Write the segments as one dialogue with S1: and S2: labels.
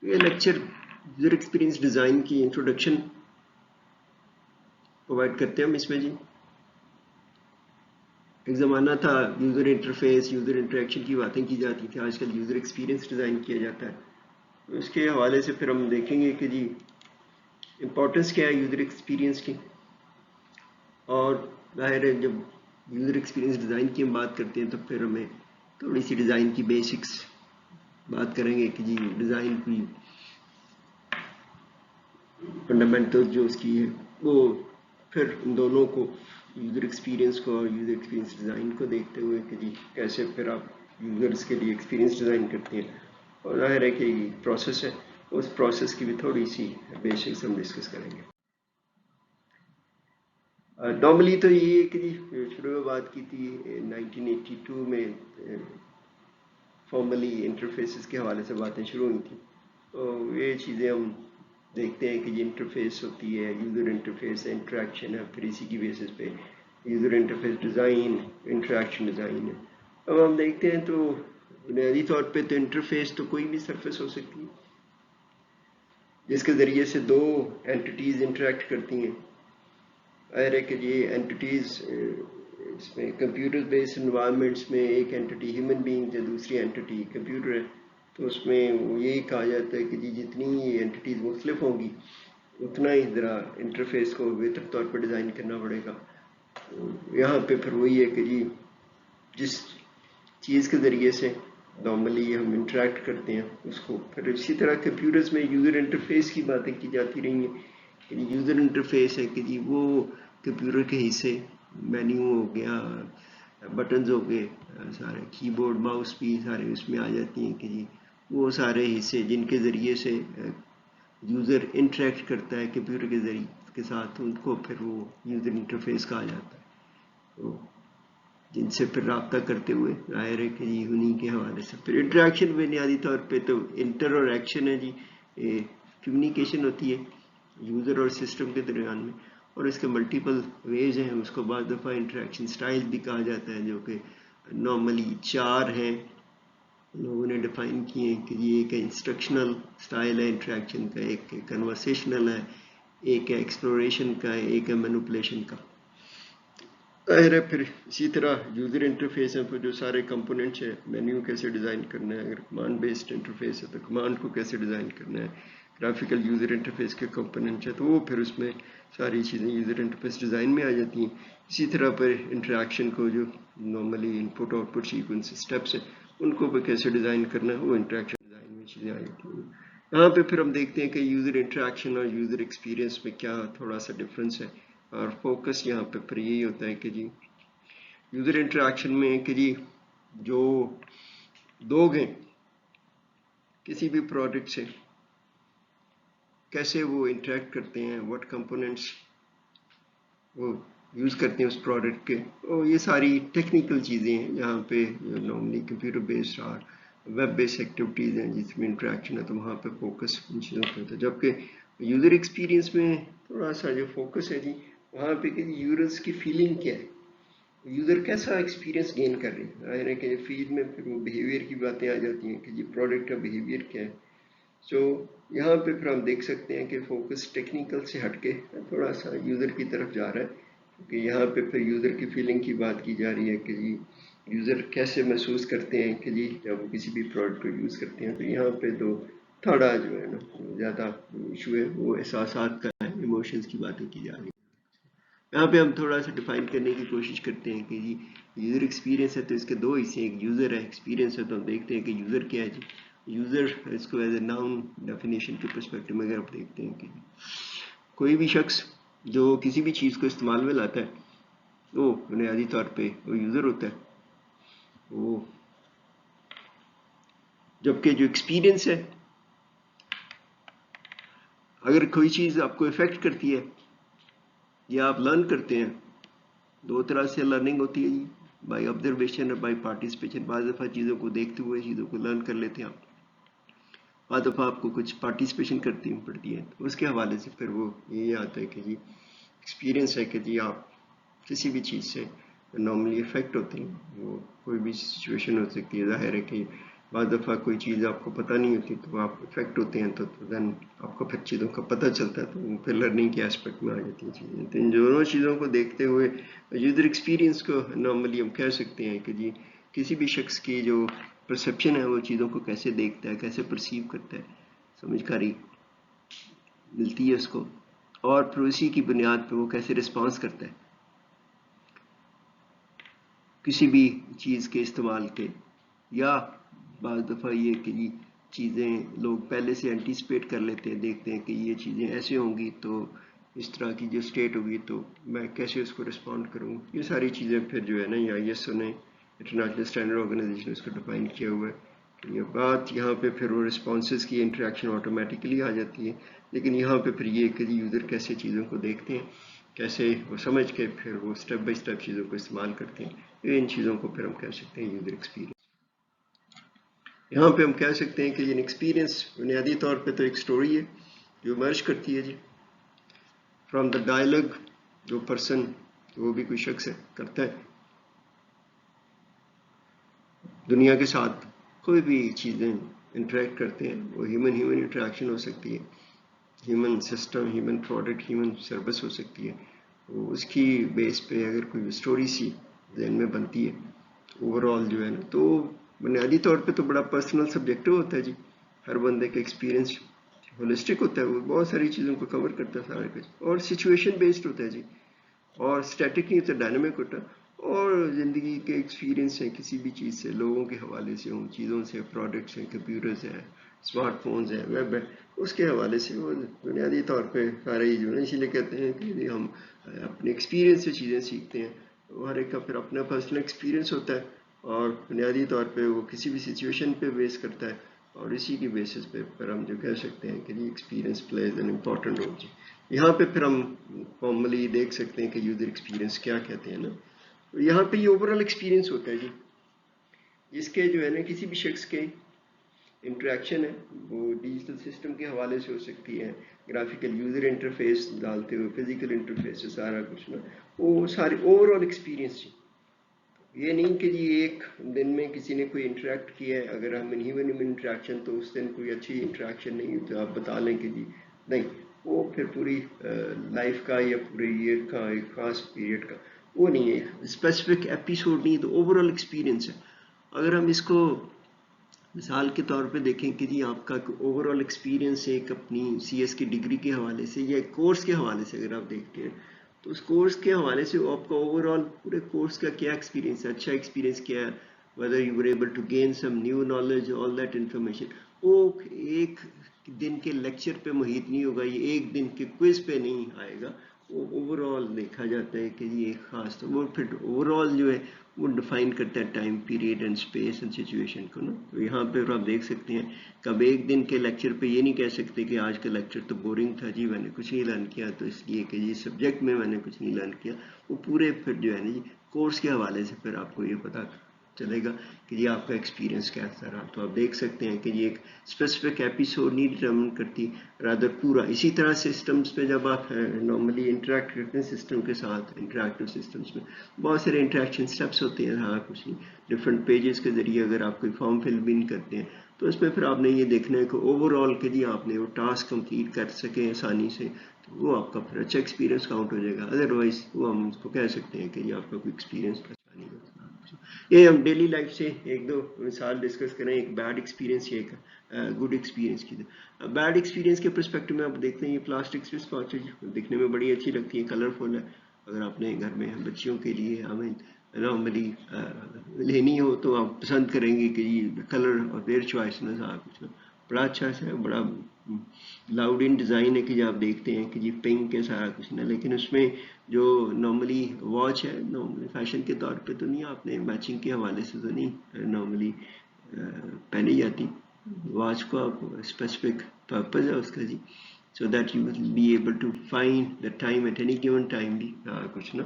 S1: یہ lecture user experience design کی introduction provide کرتے ہیں ہم اس میں جی. ایک زمانہ تھا یوزر انٹرفیس یوزر انٹریکشن کی باتیں کی جاتی تھی, آج کل یوزر ایکسپیرینس ڈیزائن کیا جاتا ہے. تو اس کے حوالے سے پھر ہم دیکھیں گے کہ جی امپورٹنس کیا ہے یوزر ایکسپیرینس کی, اور ظاہر ہے جب یوزر ایکسپیرینس ڈیزائن کی ہم بات کرتے ہیں تو پھر ہمیں تھوڑی سی ڈیزائن کی بیسکس بات کریں گے کہ جی ڈیزائن کی فنڈامنٹل جو اس کی ہے وہ, پھر ان دونوں کو یوزر ایکسپیرینس کو اور یوزر ایکسپیرینس ڈیزائن کو دیکھتے ہوئے کہ جی کیسے پھر آپ یوزرس کے لیے ایکسپیرینس ڈیزائن کرتے ہیں. اور ظاہر ہے کہ یہ پروسیس ہے, اس پروسیس کی بھی تھوڑی سی بیسکس ہم ڈسکس کریں گے. نارملی تو یہ کہ جی شروع میں بات کی تھی 1982 میں فارملی انٹرفیسز کے حوالے سے باتیں شروع ہوئی تھیں. تو یہ چیزیں ہم دیکھتے ہیں کہ یہ انٹرفیس ہوتی ہے, یوزر انٹرفیس ہے, انٹریکشن ہے, پھر اسی کی بیسس پہ user interface design, interaction design ہے. اب ہم دیکھتے ہیں تو بنیادی طور پہ تو انٹرفیس تو کوئی بھی سرفیس ہو سکتی ہے جس کے ذریعے سے دو اینٹیٹیز انٹریکٹ کرتی ہیں. ظاہر ہے کہ یہ اینٹیٹیز اس میں کمپیوٹر بیسڈ انوائرمنٹس میں ایک اینٹی ہیومن بینگ ہے, دوسری اینٹی کمپیوٹر ہے, تو اس میں یہی کہا جاتا ہے کہ جی جتنی اینٹیز مختلف ہوں گی اتنا ہی ذرا انٹرفیس کو بہتر طور پر ڈیزائن کرنا پڑے گا. یہاں پہ پھر وہی ہے کہ جی جس چیز کے ذریعے سے نارملی ہم انٹریکٹ کرتے ہیں اس کو, پھر اسی طرح کمپیوٹرز میں یوزر انٹرفیس کی باتیں کی جاتی رہی ہیں. یوزر انٹرفیس ہے کہ جی وہ کمپیوٹر کے حصے, مینیو ہو گیا, بٹنز ہو گئے, سارے کی بورڈ ماؤس بھی سارے اس میں آ جاتی ہیں کہ جی وہ سارے حصے جن کے ذریعے سے یوزر انٹریکٹ کرتا ہے کمپیوٹر کے ذریعے کے ساتھ, ان کو پھر وہ یوزر انٹرفیس کہا جاتا ہے. تو جن سے پھر رابطہ کرتے ہوئے ظاہر ہے کہ جی انہیں کے حوالے سے پھر انٹریکشن بنیادی طور پہ تو انٹر اور ایکشن ہے جی, کمیونیکیشن ہوتی ہے یوزر اور سسٹم کے درمیان میں, اور اس کے ملٹیپل ویز ہیں. اس کو بعض دفعہ انٹریکشن سٹائل بھی کہا جاتا ہے جو کہ نارملی 4 ہیں لوگوں نے ڈیفائن کیے ہیں کہ یہ ایک انسٹرکشنل سٹائل ہے انٹریکشن کا, ایک کنورسیشنل ہے, ایک ہے ایکسپلوریشن کا ہے, ایک ہے مینوپولیشن کا. ظاہر ہے پھر اسی طرح یوزر انٹرفیس ہے, پھر جو سارے کمپوننٹس ہیں, مینیو کیسے ڈیزائن کرنا ہے, اگر کمانڈ بیسڈ انٹرفیس ہے تو کمانڈ کو کیسے ڈیزائن کرنا ہے, گرافیکل یوزر انٹرفیس کے کمپوننٹ ہے تو وہ پھر اس میں ساری چیزیں یوزر انٹرفیس ڈیزائن میں آ جاتی ہیں. اسی طرح پر انٹریکشن کو جو normally input output sequence steps ہیں ان کو بھی کیسے ڈیزائن کرنا ہے, وہ انٹریکشن ڈیزائن میں چیزیں آ جاتی ہیں. یہاں پہ پھر ہم دیکھتے ہیں کہ یوزر انٹریکشن اور یوزر ایکسپیرینس میں کیا تھوڑا سا ڈفرینس ہے, اور فوکس یہاں پہ پھر یہی ہوتا ہے کہ جی یوزر انٹریکشن میں کہ جی جو لوگ ہیں کسی بھی پروڈکٹ سے کیسے وہ انٹریکٹ کرتے ہیں, واٹ کمپوننٹس وہ یوز کرتے ہیں اس پروڈکٹ کے, اور یہ ساری ٹیکنیکل چیزیں ہیں جہاں پہ نارملی کمپیوٹر بیسڈ اور ویب بیسڈ ایکٹیویٹیز ہیں جس میں انٹریکشن ہے تو وہاں پہ فوکس ان چیزوں پہ ہوتا ہے. جبکہ یوزر ایکسپیرینس میں تھوڑا سا جو فوکس ہے جی وہاں پہ کہ یوزرس کی فیلنگ کیا ہے, یوزر کیسا ایکسپیرینس گین کر رہے ہیں. ظاہر ہے کہ فیلڈ میں پھر وہ بیہیویئر کی باتیں آ جاتی ہیں کہ جی پروڈکٹ کا بیہیویئر کیا ہے. سو یہاں پہ پھر ہم دیکھ سکتے ہیں کہ فوکس ٹیکنیکل سے ہٹ کے تھوڑا سا یوزر کی طرف جا رہا ہے, کیونکہ یہاں پہ پھر یوزر کی فیلنگ کی بات کی جا رہی ہے کہ جی یوزر کیسے محسوس کرتے ہیں کہ جی جب وہ کسی بھی پروڈکٹ کو یوز کرتے ہیں. تو یہاں پہ تو تھوڑا جو ہے نا زیادہ ایشو ہے وہ احساسات کا ہے, ایموشنز کی باتیں کی جا رہی ہیں. یہاں پہ ہم تھوڑا سا ڈیفائن کرنے کی کوشش کرتے ہیں کہ جی یوزر ایکسپیرینس ہے تو اس کے دو حصے ہیں, ایک یوزر ہے, ایکسپیرینس ہے تو ہم دیکھتے ہیں کہ یوزر کیا ہے جی. یوزر اس کو ایز اے ناؤن ڈیفینیشن کے پرسپیکٹو میں اگر آپ دیکھتے ہیں کہ کوئی بھی شخص جو کسی بھی چیز کو استعمال میں لاتا ہے وہ بنیادی طور پہ وہ یوزر ہوتا ہے. وہ جبکہ جو ایکسپیرینس ہے اگر کوئی چیز آپ کو افیکٹ کرتی ہے یا آپ لرن کرتے ہیں, دو طرح سے لرننگ ہوتی ہے جی, بائی آبزرویشن اور بائی پارٹیسپیشن. بعض دفعہ چیزوں کو دیکھتے ہوئے چیزوں کو لرن کر لیتے ہیں آپ, بعض دفعہ آپ کو کچھ پارٹیسپیشن کرتی پڑتی ہے, تو اس کے حوالے سے پھر وہ یہی آتا ہے کہ جی ایکسپیرینس ہے کہ جی آپ کسی بھی چیز سے نارملی افیکٹ ہوتے ہیں, وہ کوئی بھی سچویشن ہو سکتی ہے. ظاہر ہے کہ بعض دفعہ کوئی چیز آپ کو پتہ نہیں ہوتی تو آپ افیکٹ ہوتے ہیں، تو دین آپ کو پھر چیزوں کا پتہ چلتا ہے، تو پھر لرننگ کے اسپیکٹ میں آ جاتی ہیں چیزیں. تو ان دونوں چیزوں کو دیکھتے ہوئے یوزر ایکسپیرینس کو نارملی ہم کہہ سکتے ہیں کہ جی کسی بھی شخص کی جو پرسیپشن ہے وہ چیزوں کو کیسے دیکھتا ہے، کیسے پرسیو کرتا ہے، سمجھ کاری ملتی ہے اس کو، اور پھر اسی کی بنیاد پہ وہ کیسے رسپانس کرتا ہے کسی بھی چیز کے استعمال کے. یا بعض دفعہ یہ کہ جی چیزیں لوگ پہلے سے انٹیسپیٹ کر لیتے ہیں، دیکھتے ہیں کہ یہ چیزیں ایسے ہوں گی تو اس طرح کی جو اسٹیٹ ہوگی تو میں کیسے اس کو رسپونڈ کروں. یہ ساری چیزیں پھر جو ہے نا یا ISO نے انٹرنیشنل اسٹینڈرڈ آرگنائزیشن اس کو ڈیفائن کیا ہوا ہے کہ یہ بات یہاں پہ پھر وہ رسپانسز کی انٹریکشن آٹومیٹکلی آ جاتی ہے. لیکن یہاں پہ پھر یہ کہ یوزر کیسے چیزوں کو دیکھتے ہیں، کیسے وہ سمجھ کے پھر وہ اسٹیپ بائی اسٹیپ چیزوں کو استعمال کرتے ہیں، ان چیزوں کو پھر ہم کہہ سکتے ہیں یوزر ایکسپیرینس. یہاں پہ ہم کہہ سکتے ہیں کہ یہ ایکسپیرینس بنیادی طور پہ تو ایک سٹوری ہے جو مرج کرتی ہے جی فرام دا ڈائلاگ جو پرسن، وہ بھی کوئی شخص ہے، کرتا ہے دنیا کے ساتھ. کوئی بھی چیزیں انٹریکٹ کرتے ہیں وہ ہیومن انٹریکشن ہو سکتی ہے، human system, human product, human service ہو سکتی ہے. اس کی بیس پہ اگر کوئی سٹوری سی ذہن میں بنتی ہے اوور آل جو ہے نا، تو بنیادی طور پہ تو بڑا پرسنل سبجیکٹو ہوتا ہے جی. ہر بندے کا ایکسپیرینس ہولسٹک ہوتا ہے، وہ بہت ساری چیزوں کو کور کرتا ہے سارے کچھ، اور سچویشن بیسڈ ہوتا ہے جی، اور اسٹیٹک نہیں ہوتا، ڈائنامک ہوتا. اور زندگی کے ایکسپیرینس ہیں کسی بھی چیز سے، لوگوں کے حوالے سے ہوں، چیزوں سے، پروڈکٹس ہیں، کمپیوٹرز ہیں، اسمارٹ فونز ہیں، ویب ہے، اس کے حوالے سے وہ بنیادی طور پہ سارے جو ہے اسی لیے کہتے ہیں کہ ہم اپنے ایکسپیرینس سے چیزیں سیکھتے ہیں. ہر ایک کا پھر اپنا پرسنل ایکسپیرینس ہوتا ہے، اور بنیادی طور پہ وہ کسی بھی سچویشن پہ بیس کرتا ہے، اور اسی کی بیسس پہ پھر ہم جو کہہ سکتے ہیں کہ جی experience plays an important role جی. یہاں پہ پھر ہم فارملی دیکھ سکتے ہیں کہ یوزر ایکسپیرینس کیا کہتے ہیں نا. یہاں پہ یہ اوور آل ایکسپیرینس ہوتا ہے جی، جس کے جو ہے نا کسی بھی شخص کے انٹریکشن ہے وہ ڈیجیٹل سسٹم کے حوالے سے ہو سکتی ہے، گرافیکل یوزر انٹرفیس ڈالتے ہوئے، فزیکل انٹرفیس سے سارا کچھ نا، وہ سارے اوور آل ایکسپیرینس جی. یہ نہیں کہ جی ایک دن میں کسی نے کوئی انٹریکٹ کیا ہے، اگر ہم ہیومن انٹریکشن تو اس دن کوئی اچھی انٹریکشن نہیں تو آپ بتا لیں کہ جی نہیں، وہ پھر پوری لائف کا یا پورے ایئر کا ایک خاص پیریڈ کا وہ نہیں ہے، اسپیسیفک ایپیسوڈ نہیں، تو اوور آل ایکسپیرینس ہے. اگر ہم اس کو مثال کے طور پہ دیکھیں کہ جی آپ کا اوور آل ایکسپیرینس ایک اپنی CS کی ڈگری کے حوالے سے یا کورس کے حوالے سے اگر آپ دیکھتے ہیں، تو اس کورس کے حوالے سے آپ کا اوور آل پورے کورس کا کیا ایکسپیرینس ہے، اچھا ایکسپیرینس کیا ہے، whether you were able to gain some new knowledge, all that information. وہ ایک دن کے لیکچر پہ محیط نہیں ہوگا، یہ ایک دن کے کوئز پہ نہیں آئے گا، وہ اوور آل دیکھا جاتا ہے کہ یہ ایک خاص، تو وہ پھر اوور آل جو ہے وہ ڈیفائن کرتا ہے time period and space and situation کو نا. تو یہاں پہ آپ دیکھ سکتے ہیں کب ایک دن کے لیکچر پہ یہ نہیں کہہ سکتے کہ آج کا لیکچر تو بورنگ تھا جی، میں نے کچھ نہیں لرن کیا، تو اس لیے کہ جی سبجیکٹ میں نے کچھ نہیں لرن کیا. وہ پورے پھر جو ہے نا جی کورس کے حوالے سے پھر آپ کو یہ پتا چلے گا کہ یہ آپ کا ایکسپیرینس کیسا رہا. تو آپ دیکھ سکتے ہیں کہ یہ ایک اسپیسیفک ایپیسوڈ نہیں ڈٹرمن کرتی، رادر پورا. اسی طرح سسٹمز پہ جب آپ نارملی انٹریکٹ کرتے ہیں سسٹم کے ساتھ، انٹریکٹیو سسٹمز میں بہت سارے انٹریکشن سٹیپس ہوتے ہیں، ہاں کچھ نہیں، ڈفرینٹ پیجز کے ذریعے اگر آپ کوئی فارم فل بھی کرتے ہیں تو اس میں پھر آپ نے یہ دیکھنا ہے کہ اوور آل کے لیے آپ نے وہ ٹاسک کمپلیٹ کر سکیں آسانی سے، تو وہ آپ کا پھر اچھا ایکسپیرینس کاؤنٹ ہو جائے گا. ادروائز وہ ہم اس کو کہہ سکتے ہیں کہ یہ آپ کا کوئی ایکسپیرینس اچھا نہیں ہوتا. یہ ہم ڈیلی لائف سے ایک دو مثال ڈسکس کریں، ایک بیڈ ایکسپیرینس یا ایک گڈ ایکسپیرینس کی. بیڈ ایکسپیرینس کے پرسپیکٹو میں آپ دیکھتے ہیں یہ پلاسٹک سوئچ واچ دکھنے میں بڑی اچھی لگتی ہے، کلرفل ہے. اگر آپ نے گھر میں بچیوں کے لیے ہمیں نارملی لینی ہو تو آپ پسند کریں گے کہ یہ کلر اور دیئر چوائس نہ سارا کچھ بڑا اچھا ہے، بڑا لاؤڈ ان ڈیزائن ہے کہ جو آپ دیکھتے ہیں کہ جی پنک ہے سارا کچھ نا. لیکن اس میں جو نارملی واچ ہے نارملی فیشن کے طور پہ تو نہیں، آپ نے میچنگ کے حوالے سے تو نہیں نارملی پہنی جاتی. واچ کو آپ اسپیسیفک پرپز ہے اس کا جی، so that you will be able to find the time at any given time بھی کچھ نا.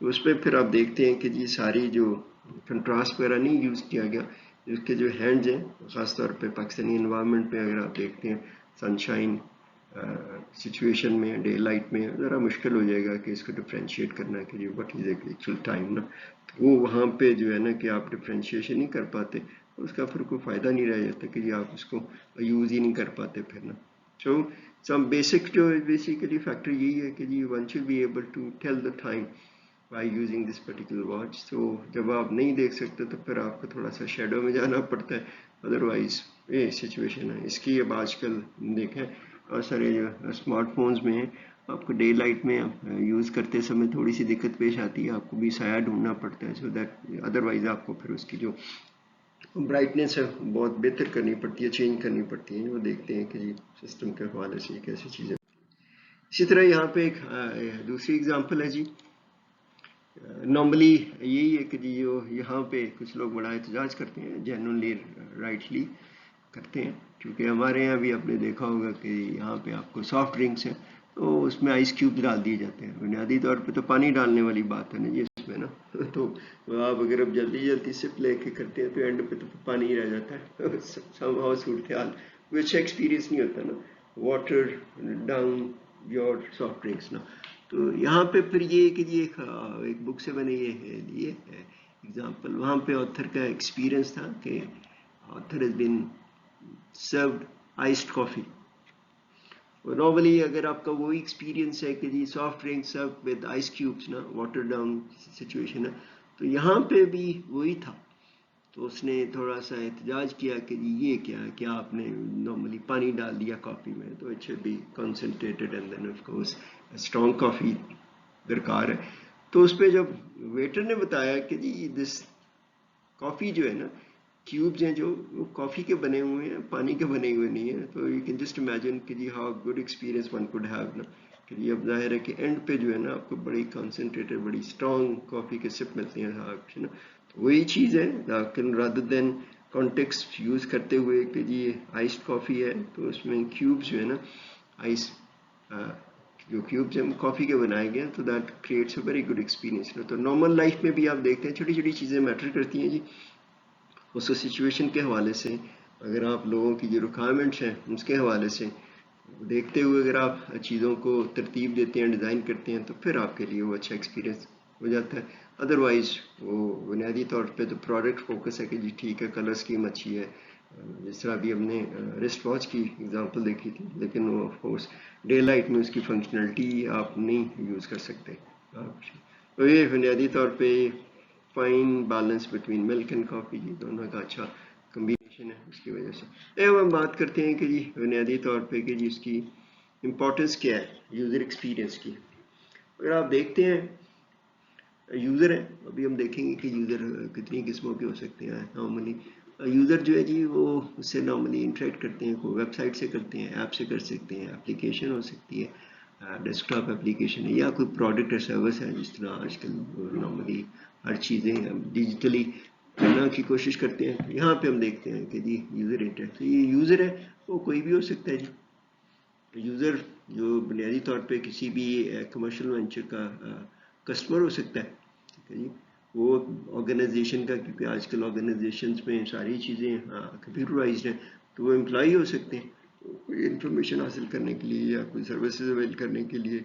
S1: اس پہ پھر آپ دیکھتے ہیں کہ جی ساری جو کنٹراسٹ وغیرہ نہیں یوز کیا گیا، اس کے جو ہینڈز ہیں خاص طور پہ پاکستانی انوائرمنٹ پہ اگر آپ دیکھتے ہیں سنشائن سچویشن میں، ڈے لائٹ میں ذرا مشکل ہو جائے گا کہ اس کو ڈفرینشیٹ کرنا کہ جی وٹ از ایکچوئل ٹائم نا. وہ وہاں پہ جو ہے نا کہ آپ ڈفرینشیشن نہیں کر پاتے. تو اس کا پھر کوئی فائدہ نہیں رہ جاتا کہ جی آپ اس کو یوز ہی نہیں کر پاتے پھر نا. سو سم بیسک جو بیسیکلی فیکٹر یہی ہے کہ جی one should be able to tell the time by using this particular watch. تو جب آپ نہیں دیکھ سکتے تو پھر آپ کو تھوڑا سا شیڈو میں جانا پڑتا ہے, ادروائز یہ سچویشن ہے اس کی. اب آج کل دیکھیں اور سارے جو اسمارٹ فونز میں ہیں, آپ کو ڈے لائٹ میں یوز کرتے سمے تھوڑی سی دقت پیش آتی ہے, آپ کو بھی سایہ ڈھونڈنا پڑتا ہے, سو دیٹ ادروائز آپ کو پھر اس کی جو برائٹنیس ہے بہت بہتر کرنی پڑتی ہے, چینج کرنی پڑتی ہے. وہ دیکھتے ہیں کہ جی سسٹم کے حوالے سے کیسی چیزیں. اسی طرح یہاں پہ ایک دوسری اگزامپل ہے جی. نارملی یہی ہے کہ جی یہاں پہ کچھ لوگ بڑا احتجاج کرتے ہیں, جینوئنلی رائٹلی کرتے ہیں, کیونکہ ہمارے یہاں بھی آپ نے دیکھا ہوگا کہ یہاں پہ آپ کو سافٹ ڈرنکس ہیں تو اس میں آئس کیوب ڈال دیے جاتے ہیں. بنیادی طور پہ تو پانی ڈالنے والی بات ہے نا جی اس میں نا, تو آپ اگر اب جلدی جلدی سپ لے کے کرتے ہیں تو اینڈ پہ تو پانی ہی رہ جاتا ہے. somehow صورتحال کوئی اچھا ایکسپیرینس نہیں ہوتا نا, water down your soft drinks نا. تو یہاں پہ پھر یہ کہ جی ایک بک سے میں نے یہ لیے ایگزامپل, وہاں پہ آتھر کا ایکسپیرینس تھا کہ author has been served iced coffee. Normally اگر آپ کا وہی ایکسپیرینس ہے کہ جی soft drink serve with ice cubes نا, واٹر ڈاؤن سچویشن ہے, تو یہاں پہ بھی وہی تھا. تو اس نے تھوڑا سا احتجاج کیا کہ جی یہ کیا ہے, کیا آپ نے نارملی پانی ڈال دیا کافی میں, تو it should be concentrated and then of course strong coffee درکار ہے. تو اس پہ جب ویٹر نے بتایا کہ جی دس کافی جو ہے نا کیوبز ہیں جو وہ کافی کے بنے ہوئے ہیں, پانی کے بنے ہوئے نہیں ہیں, تو یو کین جسٹ امیجن کہ جی how good experience one could have نا, کہ جی اب ظاہر ہے کہ اینڈ پہ جو ہے نا آپ کو بڑی کنسنٹریٹڈ بڑی اسٹرانگ کافی کے سپ ملتے ہیں صاحب نا. تو وہی چیز ہے لیکن رادر دین کانٹیکسٹ یوز کرتے ہوئے کہ جی آئسڈ کافی ہے تو اس میں کیوبز جو ہے نا آئس جو کیوبز ہیں کافی کے بنائے گئے ہیں, تو that creates a very good experience. تو نارمل لائف میں بھی آپ دیکھتے ہیں چھوٹی چھوٹی چیزیں میٹر کرتی ہیں جی. اس سچویشن کے حوالے سے, اگر آپ لوگوں کی جو ریکوائرمنٹس ہیں اس کے حوالے سے دیکھتے ہوئے اگر آپ چیزوں کو ترتیب دیتے ہیں, ڈیزائن کرتے ہیں, تو پھر آپ کے لیے وہ اچھا ایکسپیرینس ہو جاتا ہے. ادروائز وہ بنیادی طور پہ تو پروڈکٹ فوکس ہے کہ جی ٹھیک ہے کلر اسکیم اچھی ہے, جس طرح ابھی ہم نے رسٹ واچ کی اگزامپل دیکھی تھی, لیکن وہ آف کورس ڈے لائٹ میں اس کی فنکشنلٹی آپ نہیں یوز کر سکتے. تو یہ بنیادی طور پہ fine balance between milk and coffee جی دونوں کا اچھا کمبینیشن ہے. اس کی وجہ سے اب ہم بات کرتے ہیں کہ جی بنیادی طور پہ کہ جی اس کی امپورٹنس کیا ہے یوزر ایکسپیرینس کی. اگر آپ دیکھتے ہیں یوزر ہے, ابھی ہم دیکھیں گے کہ یوزر کتنی قسموں کے ہو سکتے ہیں. نارملی یوزر جو ہے جی وہ اس سے نارملی انٹریکٹ کرتے ہیں, کوئی ویب سائٹ سے کرتے ہیں, ایپ سے کر سکتے ہیں, اپلیکیشن ہو سکتی ہے, ڈیسک ٹاپ اپلیکیشن ہے, یا کوئی پروڈکٹ اور سروس ہے. جس طرح آج کل نارملی ہر چیزیں ڈیجیٹلی کرنے کی کوشش کرتے ہیں. یہاں پہ ہم دیکھتے ہیں کہ جی یوزر انٹریکٹ, یہ یوزر ہے وہ کوئی بھی ہو سکتا ہے جی. یوزر جو بنیادی طور پہ کسی بھی کمرشل وینچر کا کسٹمر ہو سکتا ہے, ٹھیک ہے جی, وہ آرگنائزیشن کا, کیونکہ آج کل آرگنائزیشنس میں ساری چیزیں کمپیوٹرائزڈ ہیں, تو وہ امپلائی ہو سکتے ہیں کوئی انفارمیشن حاصل کرنے کے لیے یا کوئی سروسز اویل کرنے کے لیے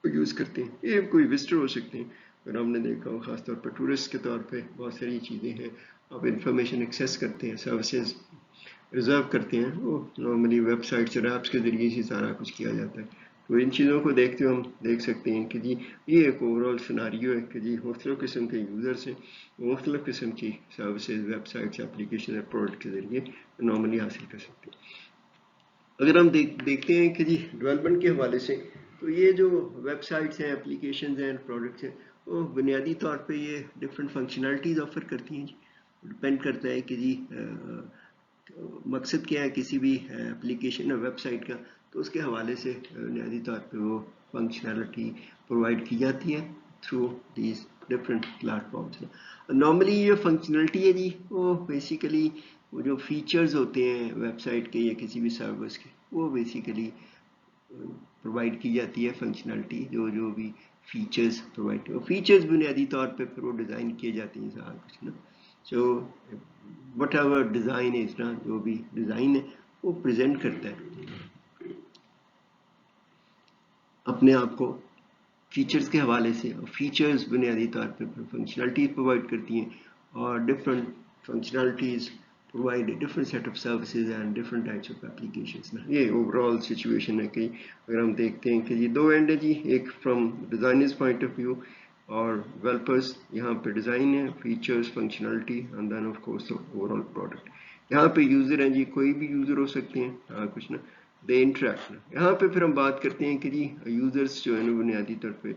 S1: یوز کرتے ہیں. یہ کوئی وزٹر ہو سکتے ہیں, اگر ہم نے دیکھا ہو خاص طور پر ٹورسٹ کے طور پہ بہت ساری چیزیں ہیں, آپ انفارمیشن ایکسیس کرتے ہیں, سروسز ریزرو کرتے ہیں, وہ نارملی ویب سائٹس اور ایپس کے ذریعے سے سارا کچھ کیا جاتا ہے. تو ان چیزوں کو دیکھتے ہوئے ہم دیکھ سکتے ہیں کہ جی یہ ایک اوور آل سناریو ہے کہ جی مختلف قسم کے یوزرس ہیں, مختلف قسم کی سروسز ویب سائٹس اپلیکیشن اور پروڈکٹ کے ذریعے نارملی حاصل کر سکتے ہیں. اگر ہم دیکھتے ہیں کہ جی ڈیولپمنٹ کے حوالے سے, تو یہ جو ویب سائٹس ہیں, اپلیکیشنز ہیں, پروڈکٹس ہیں, وہ بنیادی طور پہ یہ ڈفرینٹ فنکشنالٹیز آفر کرتی ہیں جی. ڈپینڈ کرتا ہے کہ جی مقصد کیا ہے کسی بھی اپلیکیشن اور ویب سائٹ کا, تو اس کے حوالے سے بنیادی طور پہ وہ فنکشنالٹی پرووائڈ کی جاتی ہے through these different platforms. Normally یہ فنکشنلٹی ہے جی وہ بیسیکلی وہ جو فیچرز ہوتے ہیں ویب سائٹ کے یا کسی بھی سروس کے, وہ بیسیکلی پرووائڈ کی جاتی ہے. فنکشنلٹی جو بھی فیچرز پرووائڈ کی, فیچرز بنیادی طور پہ پھر وہ ڈیزائن کیے جاتے ہیں سارا کچھ نا. سو وٹ ایور ڈیزائن ہے, اس طرح جو بھی ڈیزائن ہے وہ پریزنٹ کرتا ہے اپنے آپ کو فیچرز کے حوالے سے, اور فیچرز بنیادی طور پہ فنکشنلٹی پرووائڈ کرتی ہیں, اور different functionalities, provide a different set of services and different types of applications. یہ overall situation ہے کہ اگر ہم دیکھتے ہیں کہ یہ دو اینڈ ہے جی, ایک from designers point of view اور developers, یہاں پہ ڈیزائن ہے, features, functionality and then of course the overall product. یہاں پہ یوزر ہیں جی, کوئی بھی یوزر ہو سکتے ہیں, کچھ نا دے انٹریکٹ. یہاں پہ پھر ہم بات کرتے ہیں کہ جی یوزرس جو ہے نا بنیادی طور پہ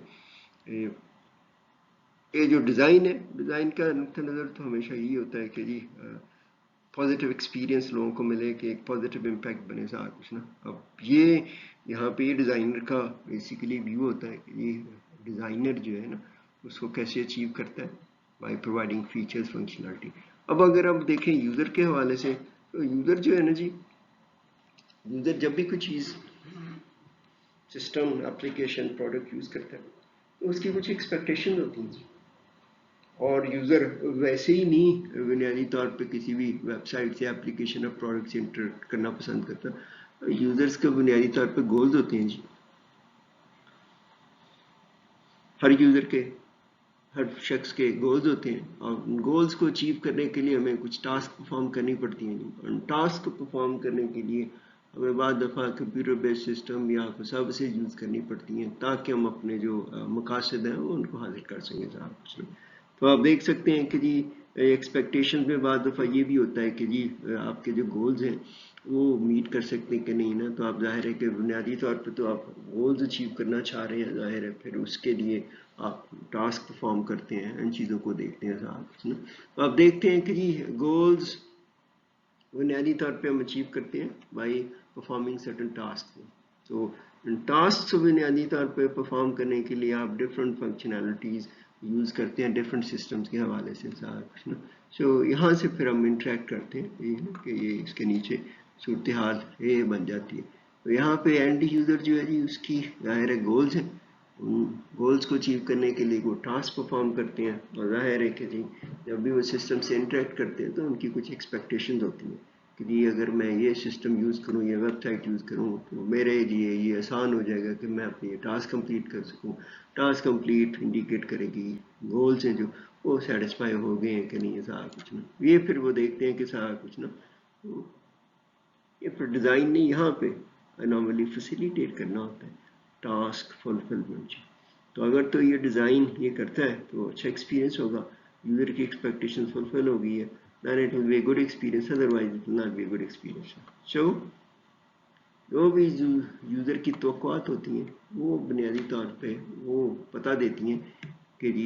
S1: یہ جو ڈیزائن ہے, ڈیزائن کا نقطہ نظر تو ہمیشہ یہی ہوتا ہے کہ جی پازیٹیو ایکسپیرینس لوگوں کو ملے, کہ ایک پازیٹیو امپیکٹ بنے سا کچھ نا. اب یہ یہاں پہ یہ ڈیزائنر کا بیسیکلی ویو ہوتا ہے کہ یہ ڈیزائنر جو ہے نا اس کو کیسے اچیو کرتا ہے بائی پرووائڈنگ فیچرز, فنکشنالٹی. اب اگر آپ دیکھیں یوزر کے حوالے سے, تو یوزر جو ہے نا جی, یوزر جب بھی کوئی چیز, سسٹم, اپلیکیشن, پروڈکٹ یوز کرتا ہے تو اس کی کچھ ایکسپیکٹیشن ہوتی ہیں, اور یوزر ویسے ہی نہیں بنیادی طور پہ کسی بھی ویب سائٹ سے, اپلیکیشن اور پروڈکٹ سے انٹریکٹ کرنا پسند کرتا. یوزرس کے بنیادی طور پہ گولز ہوتے ہیں جی, ہر یوزر کے, ہر شخص کے گولز ہوتے ہیں, اور گولز کو اچیو کرنے کے لیے ہمیں کچھ ٹاسک پرفارم کرنی پڑتی ہیں. اور ٹاسک کو پرفارم کرنے کے لیے ہمیں بعض دفعہ کمپیوٹر بیس سسٹم یا سروسز یوز کرنی پڑتی ہیں تاکہ ہم اپنے جو مقاصد ہیں وہ ان کو حاصل کر سکیں صاحب. تو آپ دیکھ سکتے ہیں کہ جی ایکسپیکٹیشن میں بعض دفعہ یہ بھی ہوتا ہے کہ جی آپ کے جو گولز ہیں وہ میٹ کر سکتے ہیں کہ نہیں نا, تو آپ ظاہر ہے کہ بنیادی طور پہ تو آپ گولز اچیو کرنا چاہ رہے ہیں, ظاہر ہے پھر اس کے لیے آپ ٹاسک پرفارم کرتے ہیں, ان چیزوں کو دیکھتے ہیں صاحب. تو آپ دیکھتے ہیں کہ جی گولز بنیادی طور پہ ہم اچیو کرتے ہیں بائی پرفارمنگ سرٹن ٹاسک. تو ٹاسک کو بنیادی طور پہ پرفارم کرنے کے لیے آپ ڈفرینٹ فنکشنالٹیز یوز کرتے ہیں ڈفرینٹ سسٹمز کے حوالے سے صاحب. سو یہاں سے پھر ہم انٹریکٹ کرتے ہیں کہ یہ اس کے نیچے صورتحال یہ بن جاتی ہے. تو یہاں پہ اینڈ یوزر جو ہے جی اس کی ظاہر ہے گولز ہیں, گولز کو اچیو کرنے کے لیے وہ ٹاسک پرفارم کرتے ہیں, اور ظاہر ہے کہ جی جب بھی وہ سسٹم سے انٹریکٹ کرتے ہیں تو ان کی کچھ ایکسپیکٹیشنز ہوتی ہیں کہ جی اگر میں یہ سسٹم یوز کروں, یہ ویب سائٹ یوز کروں تو میرے لیے یہ آسان ہو جائے گا کہ میں اپنی ٹاسک کمپلیٹ کر سکوں. ٹاسک کمپلیٹ انڈیکیٹ کرے گی گولز ہیں جو وہ سیٹسفائی ہو گئے ہیں کہ نہیں, ایسا کچھ نا. یہ پھر وہ دیکھتے ہیں کہ سارا کچھ نا, یہ پھر ڈیزائن نے یہاں پہ اناملی فیسیلیٹیٹ کرنا ہوتا ہے ٹاسک فلفلمنٹ. تو اگر تو یہ ڈیزائن یہ کرتا ہے تو اچھا ایکسپیرینس ہوگا, یوزر کی ایکسپیکٹیشن فلفل ہو گئی ہے, then it will be a good experience, otherwise it will not be a good experience. So جو بھی یوزر کی توقعات ہوتی ہیں وہ بنیادی طور پہ وہ بتا دیتی ہیں کہ جی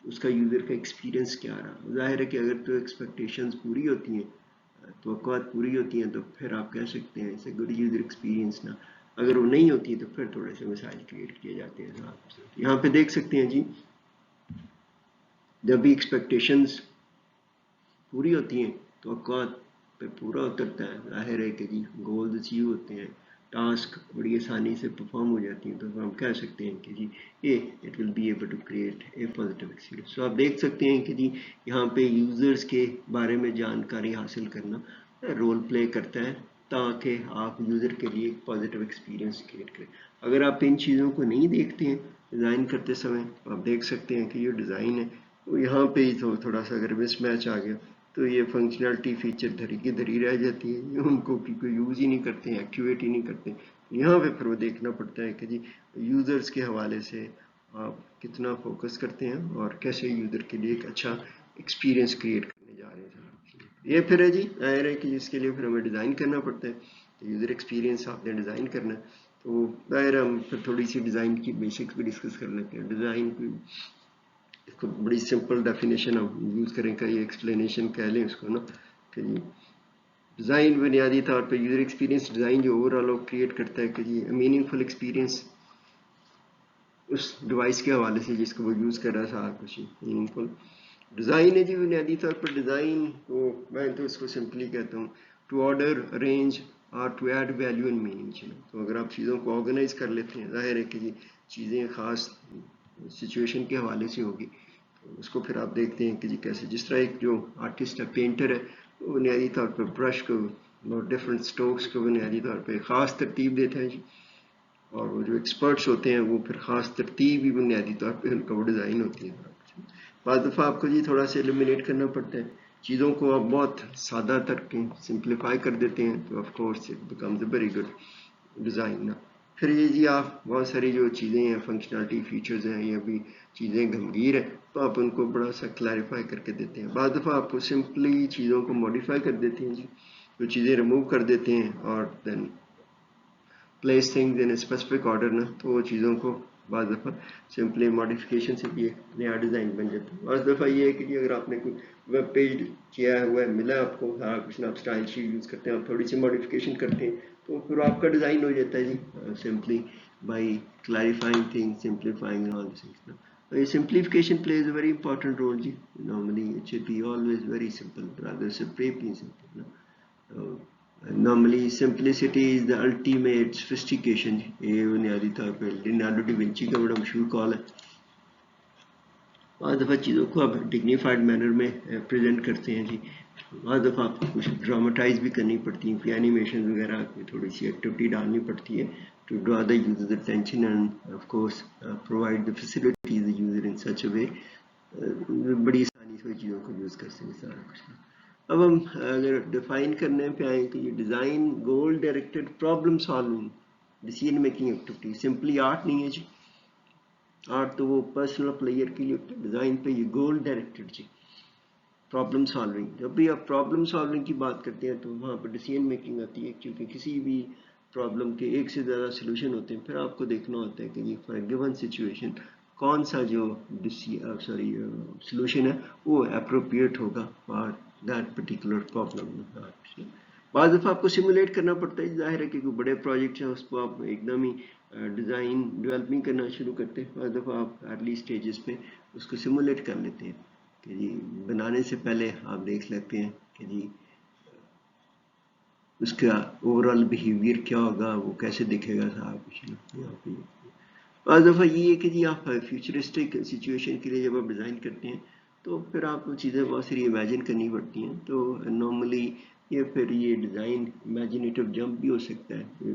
S1: اس کا یوزر کا ایکسپیرینس کیا رہا. ظاہر ہے کہ اگر تو ایکسپیکٹیشنز پوری ہوتی ہیں, توقعات پوری ہوتی ہیں, تو پھر آپ کہہ سکتے ہیں اسے گڈ یوزر ایکسپیرینس نا. اگر وہ نہیں ہوتی تو پھر تھوڑے سے مسائل کریٹ کیے جاتے ہیں. یہاں پہ دیکھ سکتے ہیں جی جب بھی ایکسپیکٹیشنز پوری ہوتی ہیں توقعات پہ پورا اترتا ہے, ظاہر ہے کہ جی گولز اچیو ہوتے ہیں, ٹاسک بڑی آسانی سے پرفارم ہو جاتی ہیں, تو ہم کہہ سکتے ہیں کہ جی it will be able to create a positive experience. تو آپ دیکھ سکتے ہیں کہ جی یہاں پہ یوزرز کے بارے میں جانکاری حاصل کرنا رول پلے کرتا ہے تاکہ آپ یوزر کے لیے ایک پازیٹیو ایکسپیرینس کریٹ کریں. اگر آپ ان چیزوں کو نہیں دیکھتے ہیں ڈیزائن کرتے سمے, آپ دیکھ سکتے ہیں کہ یہ ڈیزائن ہے وہ یہاں پہ ہی تھوڑا سا اگر مس میچ آ گیا تو یہ فنکشنالٹی فیچر دھری کی دھری رہ جاتی ہے, ان کو کوئی یوز ہی نہیں کرتے ہیں, ایکٹیویٹ ہی نہیں کرتے. یہاں پہ پھر وہ دیکھنا پڑتا ہے کہ جی یوزرز کے حوالے سے آپ کتنا فوکس کرتے ہیں اور کیسے یوزر کے لیے ایک اچھا ایکسپیرینس کریٹ کرنے جا رہے ہیں. یہ پھر ہے جی ظاہر ہے کہ جس کے لیے پھر ہمیں ڈیزائن کرنا پڑتا ہے, یوزر ایکسپیرینس آپ نے ڈیزائن کرنا ہے. تو ظاہر ہم پھر تھوڑی سی ڈیزائن کی بیسکس بھی ڈسکس کر لیتے ہیں. ڈیزائن اس کو بڑی سمپل ڈیفینیشن ہم یوز کریں کہ یہ ایکسپلینیشن کہہ لیں اس کو نا, کہ جی ڈیزائن بنیادی طور پہ یوزر ایکسپیرینس ڈیزائن جو اوور آل کریٹ کرتا ہے کہ جی میننگ فل ایکسپیرینس اس ڈیوائس کے حوالے سے جس کو وہ یوز کر رہا ہے سارا کچھ میننگ فل ڈیزائن ہے جی. بنیادی طور پر ڈیزائن کو میں تو اس کو سمپلی کہتا ہوں ٹو آرڈر, ارینج اور to add value and meaning. تو اگر آپ چیزوں کو آرگنائز کر لیتے ہیں, ظاہر ہے کہ جی چیزیں خاص سچویشن کے حوالے سے ہوگی, تو اس کو پھر آپ دیکھتے ہیں کہ جی کیسے, جس طرح ایک جو آرٹسٹ ہے, پینٹر ہے, وہ بنیادی طور پر برش کو اور ڈفرینٹ اسٹروکس کو بنیادی طور پہ خاص ترتیب دیتا ہے جی, اور وہ جو ایکسپرٹس ہوتے ہیں وہ پھر خاص ترتیب بھی بنیادی طور پہ ان کا وہ ڈیزائن ہوتی ہے. بعض دفعہ آپ کو جی تھوڑا سا ایلیمینیٹ کرنا پڑتا ہے چیزوں کو آپ بہت سادہ تر کے سمپلیفائی کر دیتے ہیں تو of course it becomes a very good design. پھر یہ جی آپ بہت ساری جو چیزیں ہیں فنکشنالٹی فیچرز ہیں یا بھی چیزیں گمبھیر ہیں تو آپ ان کو بڑا سا کلیریفائی کر کے دیتے ہیں. بعض دفعہ آپ کو سمپلی چیزوں کو ماڈیفائی کر دیتے ہیں جی, جو چیزیں ریموو کر دیتے ہیں اور then place things in specific order نا, تو وہ چیزوں کو بعض دفعہ سمپلی ماڈیفکیشن سے بھی ایک نیا ڈیزائن بن جاتا ہے. بعض دفعہ یہ ہے کہ اگر آپ نے کوئی ویب پیج کیا ہوا ہے ملا آپ کو سارا کچھ نا, آپ اسٹائل شیٹ یوز کرتے ہیں, آپ تھوڑی سی ماڈیفکیشن کرتے ہیں تو پھر آپ کا ڈیزائن ہو جاتا ہے جی, simply by clarifying things, simplifying all these things. Simplification plays a very important role جی. Normally it should be always very simple rather supremely simple. Normally simplicity is the ultimate sophistication. یہ بنیادی طور پہ Leonardo D Vinci کا بڑا مشہور کال ہے. بعض دفعہ چیزوں کو آپ ڈگنیفائڈ مینر میں پریزنٹ کرتے ہیں جی, بعض دفعہ آپ کو کچھ ڈراماٹائز بھی کرنی پڑتی ہیں, کوئی اینیمیشن وغیرہ کوئی تھوڑی سی ایکٹیویٹی ڈالنی پڑتی ہے to draw the user's attention and of course provide the facilities the user in such a way. بڑی آسانی سے چیزوں کو یوز کر سکتے سارا کچھ. اب ہم اگر ڈیفائن کرنے پہ آئیں کہ یہ design goal directed problem solving decision making activity, simply art نہیں ہے جی. آرٹ تو وہ پرسنل پلیئر کے لیے, ڈیزائن پہ یہ گول ڈائریکٹڈ جی, پرابلم سالونگ. جب بھی آپ پرابلم سالونگ کی بات کرتے ہیں تو وہاں پہ ڈیسیژن میکنگ آتی ہے, کیونکہ کسی بھی پرابلم کے ایک سے زیادہ سلوشن ہوتے ہیں. پھر آپ کو دیکھنا ہوتا ہے کہ یہ فار گیون سچویشن کون سا جو سلوشن ہے وہ اپروپریٹ ہوگا فار دیٹ پرٹیکولر پرابلم. بعض دفعہ آپ کو سیمولیٹ کرنا پڑتا ہے, ظاہر ہے کہ کوئی بڑے پروجیکٹ ہیں اس کو آپ ایک دم ہی ڈیزائن ڈیولپنگ کرنا شروع کرتے ہیں. بعض دفعہ آپ ارلی سٹیجز پہ اس کو سیمولیٹ کر لیتے ہیں کہ جی بنانے سے پہلے آپ دیکھ لیتے ہیں کہ جی اس کا اوور آل بیہیویئر کیا ہوگا, وہ کیسے دکھے گا سارا کچھ. بعض دفعہ یہ ہے کہ جی آپ فیوچرسٹک سچویشن کے لیے جب آپ ڈیزائن کرتے ہیں تو پھر آپ کو چیزیں بہت ساری امیجن کرنی پڑتی ہیں. تو نارملی یہ پھر یہ ڈیزائن امیجنیٹو جمپ بھی ہو سکتا ہے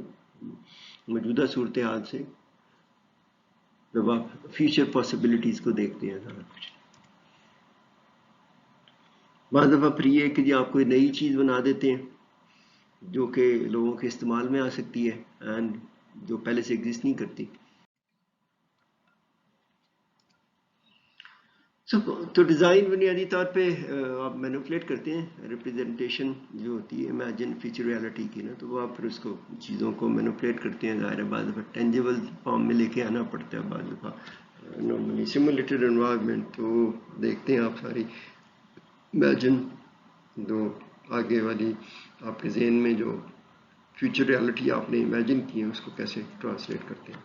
S1: موجودہ صورتحال سے جب آپ فیوچر پاسبلٹیز کو دیکھتے ہیں سارا کچھ. بعض دفعہ پھر یہ ہے کہ جی آپ کوئی نئی چیز بنا دیتے ہیں جو کہ لوگوں کے استعمال میں آ سکتی ہے اینڈ جو پہلے سے ایگزسٹ نہیں کرتی. تو ڈیزائن بنیادی طور پہ آپ مینوپولیٹ کرتے ہیں ریپرزنٹیشن جو ہوتی ہے امیجن فیوچر ریالٹی کی نا, تو وہ آپ پھر اس کو چیزوں کو مینوپولیٹ کرتے ہیں. ظاہر ہے بعض دفعہ ٹینجیبل فارم میں لے کے آنا پڑتا ہے, بعض دفعہ نارملی سیمولیٹڈ انوائرمنٹ. تو دیکھتے ہیں آپ ساری امیجن جو آگے والی آپ کے ذہن میں جو فیوچر ریالٹی آپ نے امیجن کی ہے اس کو کیسے ٹرانسلیٹ کرتے ہیں.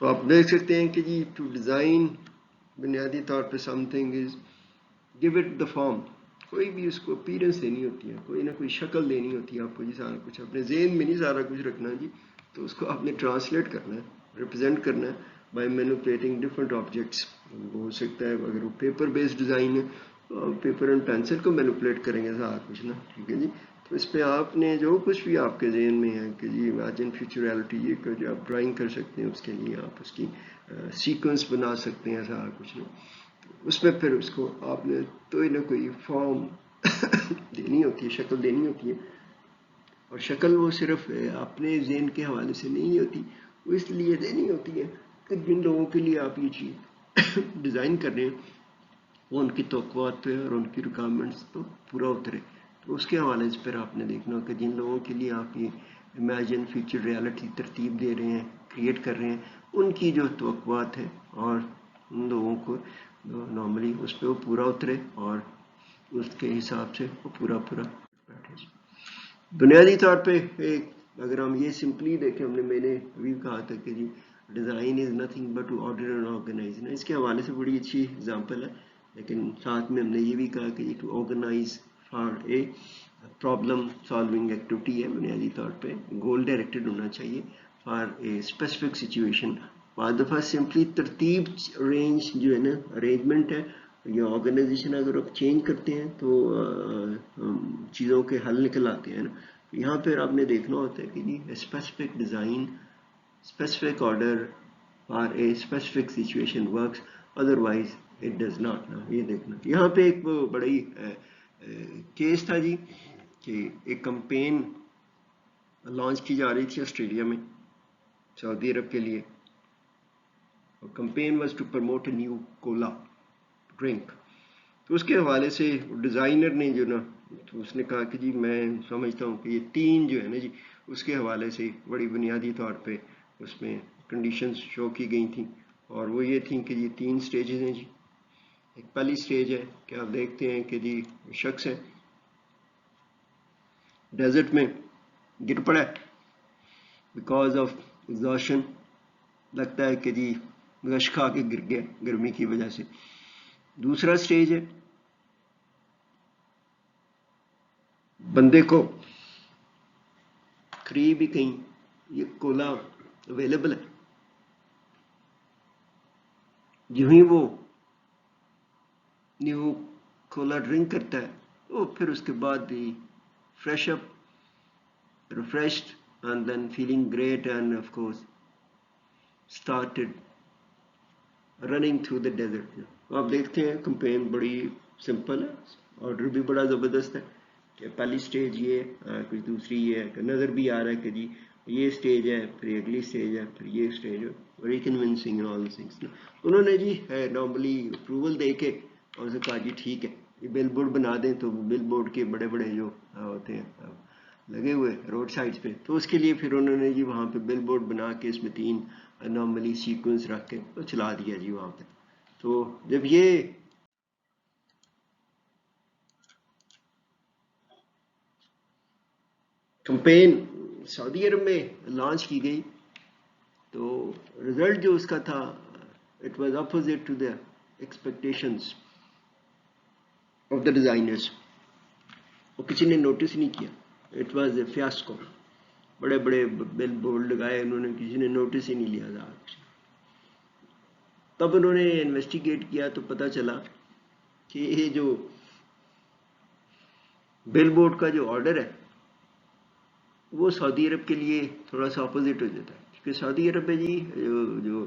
S1: تو آپ دیکھ سکتے ہیں کہ جی ٹو ڈیزائن بنیادی طور پہ some thing is give it the form. کوئی بھی اس کو اپیرنس دینی ہوتی ہے, کوئی نہ کوئی شکل دینی ہوتی ہے آپ کو جی. سارا کچھ اپنے ذہن میں نہیں سارا کچھ رکھنا جی, تو اس کو آپ نے ٹرانسلیٹ کرنا ہے, ریپرزینٹ کرنا ہے بائی مینوپولیٹنگ ڈفرنٹ آبجیکٹس. وہ ہو سکتا ہے اگر وہ پیپر بیسڈ ڈیزائن ہے تو پیپر اینڈ پینسل کو مینوپولیٹ کریں گے سارا کچھ نا, ٹھیک ہے جی. تو اس پہ آپ نے جو کچھ بھی آپ کے ذہن میں ہے کہ جی امیجن فیوچر ریالٹی یہ کہ جو آپ ڈرائنگ کر سکتے ہیں, اس کے لیے آپ اس کی سیکوینس بنا سکتے ہیں سارا کچھ نا. اس میں پھر اس کو آپ نے کوئی نہ کوئی فارم دینی ہوتی ہے, شکل دینی ہوتی ہے. اور شکل وہ صرف اپنے ذہن کے حوالے سے نہیں ہوتی, وہ اس لیے دینی ہوتی ہے کہ جن لوگوں کے لیے آپ یہ چیز ڈیزائن کر رہے ہیں وہ ان کی توقعات پہ اور ان کی ریکوائرمنٹس تو پورا اترے. تو اس کے حوالے سے پھر آپ نے دیکھنا کہ جن لوگوں کے لیے آپ یہ امیجن فیوچر ریالٹی ترتیب دے رہے ہیں, کریٹ کر رہے ہیں, ان کی جو توقعات ہے اور ان لوگوں کو نارملی اس پہ وہ پورا اترے اور اس کے حساب سے وہ پورا بیٹھے. بنیادی طور پہ اگر ہم یہ سمپلی دیکھیں, میں نے ابھی کہا تھا کہ جی design is nothing but to order and organise. اس کے حوالے سے بڑی اچھی اگزامپل ہے, لیکن ساتھ میں ہم نے یہ بھی کہا کہ to organize for a problem solving activity ہے. بنیادی طور پہ گول ڈائریکٹڈ ہونا چاہیے فار اے اسپیسیفک سچویشن. بعض دفعہ سمپلی ترتیب رینج جو ہے نا, ارینجمنٹ ہے یا آرگنائزیشن اگر آپ چینج کرتے ہیں تو چیزوں کے حل نکل آتے ہیں نا. یہاں پھر آپ نے دیکھنا ہوتا ہے کہ جی specific design specific order for a specific situation works, otherwise it does not. یہ دیکھنا یہاں پہ ایک بڑی کیس تھا جی کہ ایک کمپین لانچ کی جا رہی تھی آسٹریلیا میں سعودی عرب کے لیے. Campaign was to promote a new cola drink. تو اس کے حوالے سے ڈیزائنر نے جو نا تو اس نے کہا کہ جی میں سمجھتا ہوں کہ یہ 3 جو ہے نا جی اس کے حوالے سے بڑی بنیادی طور پہ اس میں کنڈیشنز شو کی گئی تھیں اور وہ یہ تھیں کہ جی 3 سٹیجز ہیں جی. ایک پہلی سٹیج ہے کہ آپ دیکھتے ہیں کہ جی شخص ہے ڈیزرٹ میں گر پڑا ہے بیکاز آف ایگزاشن, لگتا ہے کہ جی گش کھا کے گر گیا گرمی کی وجہ سے. دوسرا سٹیج ہے بندے کو قریب ہی کہیں یہ کولا اویلیبل ہے, جو ہی وہ نیو کولا ڈرنک کرتا ہے تو پھر اس کے بعد بھی fresh up refreshed and then feeling great and of course started running through the desert. آپ دیکھتے ہیں کمپین بڑی سمپل ہے, آرڈر بھی بڑا زبردست ہے کہ پہلی سٹیج یہ کچھ دوسری یہ ہے کہ نظر بھی آ رہا ہے کہ جی یہ سٹیج ہے پھر اگلی سٹیج ہے پھر یہ سٹیج ہے, ویری کنونسنگ آل تھنگس. انہوں نے جی نارملی اپروول دے کے اور اسے کہا جی ٹھیک ہے یہ بل بورڈ بنا دیں. تو بل بورڈ کے بڑے بڑے جو ہوتے ہیں لگے ہوئے روڈ سائڈس پہ, تو اس کے لیے پھر انہوں نے جی وہاں پہ بل بورڈ بنا کے اس میں 3 نارملی سیکوینس رکھ کے تو چلا دیا جی وہاں پہ. تو جب یہ کمپین سعودی عرب میں لانچ کی گئی تو رزلٹ جو اس کا تھا it was opposite to the expectations of the designers. وہ کسی نے نوٹس نہیں کیا, اٹ واز اے فیاسکو. بڑے بڑے بل بورڈ لگائے انہوں نے, کسی نے نوٹس ہی نہیں لیا تھا. تب انہوں نے انویسٹیگیٹ کیا تو پتہ چلا کہ یہ جو بل بورڈ کا جو آرڈر ہے وہ سعودی عرب کے لیے تھوڑا سا اپوزٹ ہو جاتا ہے, کیونکہ سعودی عرب میں جی جو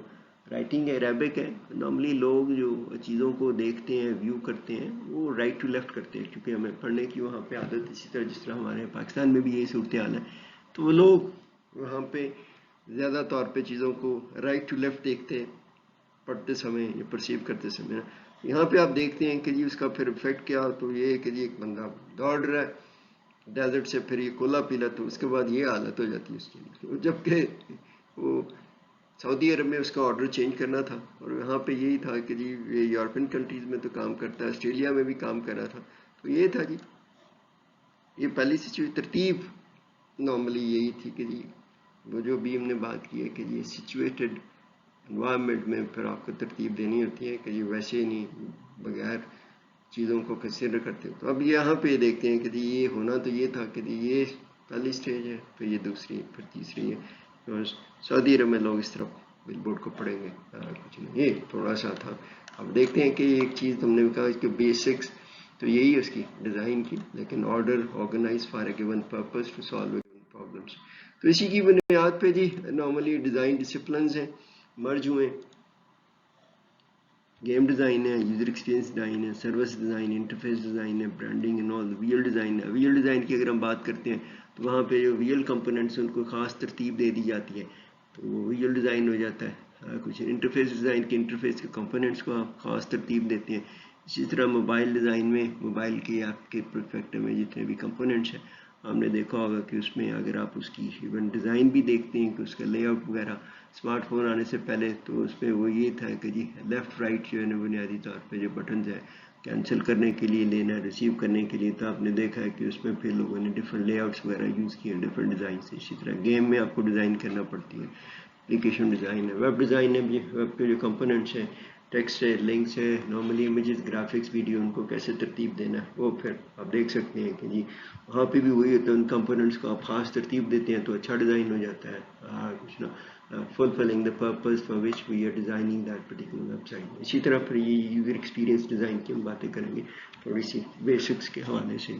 S1: رائٹنگ ہے عربک ہے, نارملی لوگ جو چیزوں کو دیکھتے ہیں ویو کرتے ہیں وہ رائٹ ٹو لیفٹ کرتے ہیں, کیونکہ ہمیں پڑھنے کی وہاں پہ عادت اسی طرح جس طرح ہمارے پاکستان میں بھی یہی صورتحال ہے. تو وہ لوگ وہاں پہ زیادہ طور پہ چیزوں کو رائٹ ٹو لیفٹ دیکھتے ہیں پڑھتے سمے یا پرسیو کرتے سمے. یہاں پہ آپ دیکھتے ہیں کہ جی اس کا پھر افیکٹ کیا, تو یہ ہے کہ جی ایک بندہ دوڑ رہا ہے ڈیزرٹ سے پھر یہ کولا پیلا, تو اس کے بعد یہ حالت ہو جاتی ہے اس کی. جبکہ وہ سعودی عرب میں اس کا آرڈر چینج کرنا تھا اور یہاں پہ یہی تھا کہ جی یہ یورپین کنٹریز میں تو کام کرتا ہے, آسٹریلیا میں بھی کام کر رہا تھا. تو یہ تھا جی یہ پہلی ترتیب نارملی یہی تھی کہ جی وہ جو بھی ہم نے بات کی ہے کہ جی سچویٹڈ انوائرمنٹ میں پھر آپ کو ترتیب دینی ہوتی ہے کہ جی ویسے نہیں بغیر چیزوں کو کنسیڈر کرتے ہو. تو اب یہاں پہ دیکھتے ہیں کہ جی یہ ہونا تو یہ تھا کہ جی یہ پہلی سٹیج ہے, پھر یہ دوسری, پھر تیسری ہے. سعودی عرب میں لوگ اس طرح بل بورڈ کو پڑھیں گے کچھ نہیں, یہ تھوڑا سا تھا. اب دیکھتے ہیں کہ ایک چیز تم نے کہا کہ بیسکس تو یہی اس کی ڈیزائن کی, لیکن order organize for a given purpose to solve problems. تو اسی کی بنیاد پہ جی نارملی ڈیزائن ڈسپلنز ہیں مرج ہوئے, گیم ڈیزائن ہے, یوزر ایکسپیرینس ڈیزائن ہے, سروس ڈیزائن, انٹرفیس ڈیزائن ہے, branding and all, V L design ہے. وی ایل ڈیزائن کی اگر ہم بات کرتے ہیں تو وہاں پہ جو وی ایل کمپوننٹس ان کو خاص ترتیب دے دی جاتی ہے, تو وہ وی ایل ڈیزائن ہو جاتا ہے. کچھ انٹرفیس ڈیزائن کے انٹرفیس کے کمپوننٹس کو آپ خاص ترتیب دیتے ہیں. اسی طرح موبائل ڈیزائن میں موبائل کے آپ کے پرفیکٹ میں جتنے بھی کمپوننٹس ہیں آپ نے دیکھا ہوگا کہ اس میں اگر آپ اس کی ایون ڈیزائن بھی دیکھتے ہیں کہ اس کا لے آؤٹ وغیرہ اسمارٹ فون آنے سے پہلے تو اس میں وہ یہ تھا کہ جی لیفٹ رائٹ جو ہے نا بنیادی طور پہ جو بٹنز ہے کینسل کرنے کے لیے, لینا ریسیو کرنے کے لیے, تو آپ نے دیکھا ہے کہ اس میں پھر لوگوں نے ڈفرینٹ لے آؤٹس وغیرہ یوز کیے ہیں ڈفرینٹ ڈیزائن سے. اسی طرح گیم میں آپ کو ڈیزائن کرنا پڑتی ہے, اپلیکیشن ڈیزائن ہے, ویب ڈیزائن ہے, ویب کے جو کمپوننٹس ہیں ٹیکسٹ ہے, لنکس ہے, نارملی امیجز, گرافکس, ویڈیو, ان کو کیسے ترتیب دینا ہے وہ پھر آپ دیکھ سکتے ہیں کہ جی وہاں پہ بھی وہی ہوتا ہے, ان کمپوننٹس کو آپ خاص ترتیب دیتے ہیں تو اچھا ڈیزائن ہو جاتا ہے. کچھ نہ fulfilling the purpose for which we are designing that particular website. اسی طرح پھر یہ یوزر ایکسپیرینس ڈیزائن کی ہم باتیں کریں گے تھوڑی سی بیسکس کے حوالے سے.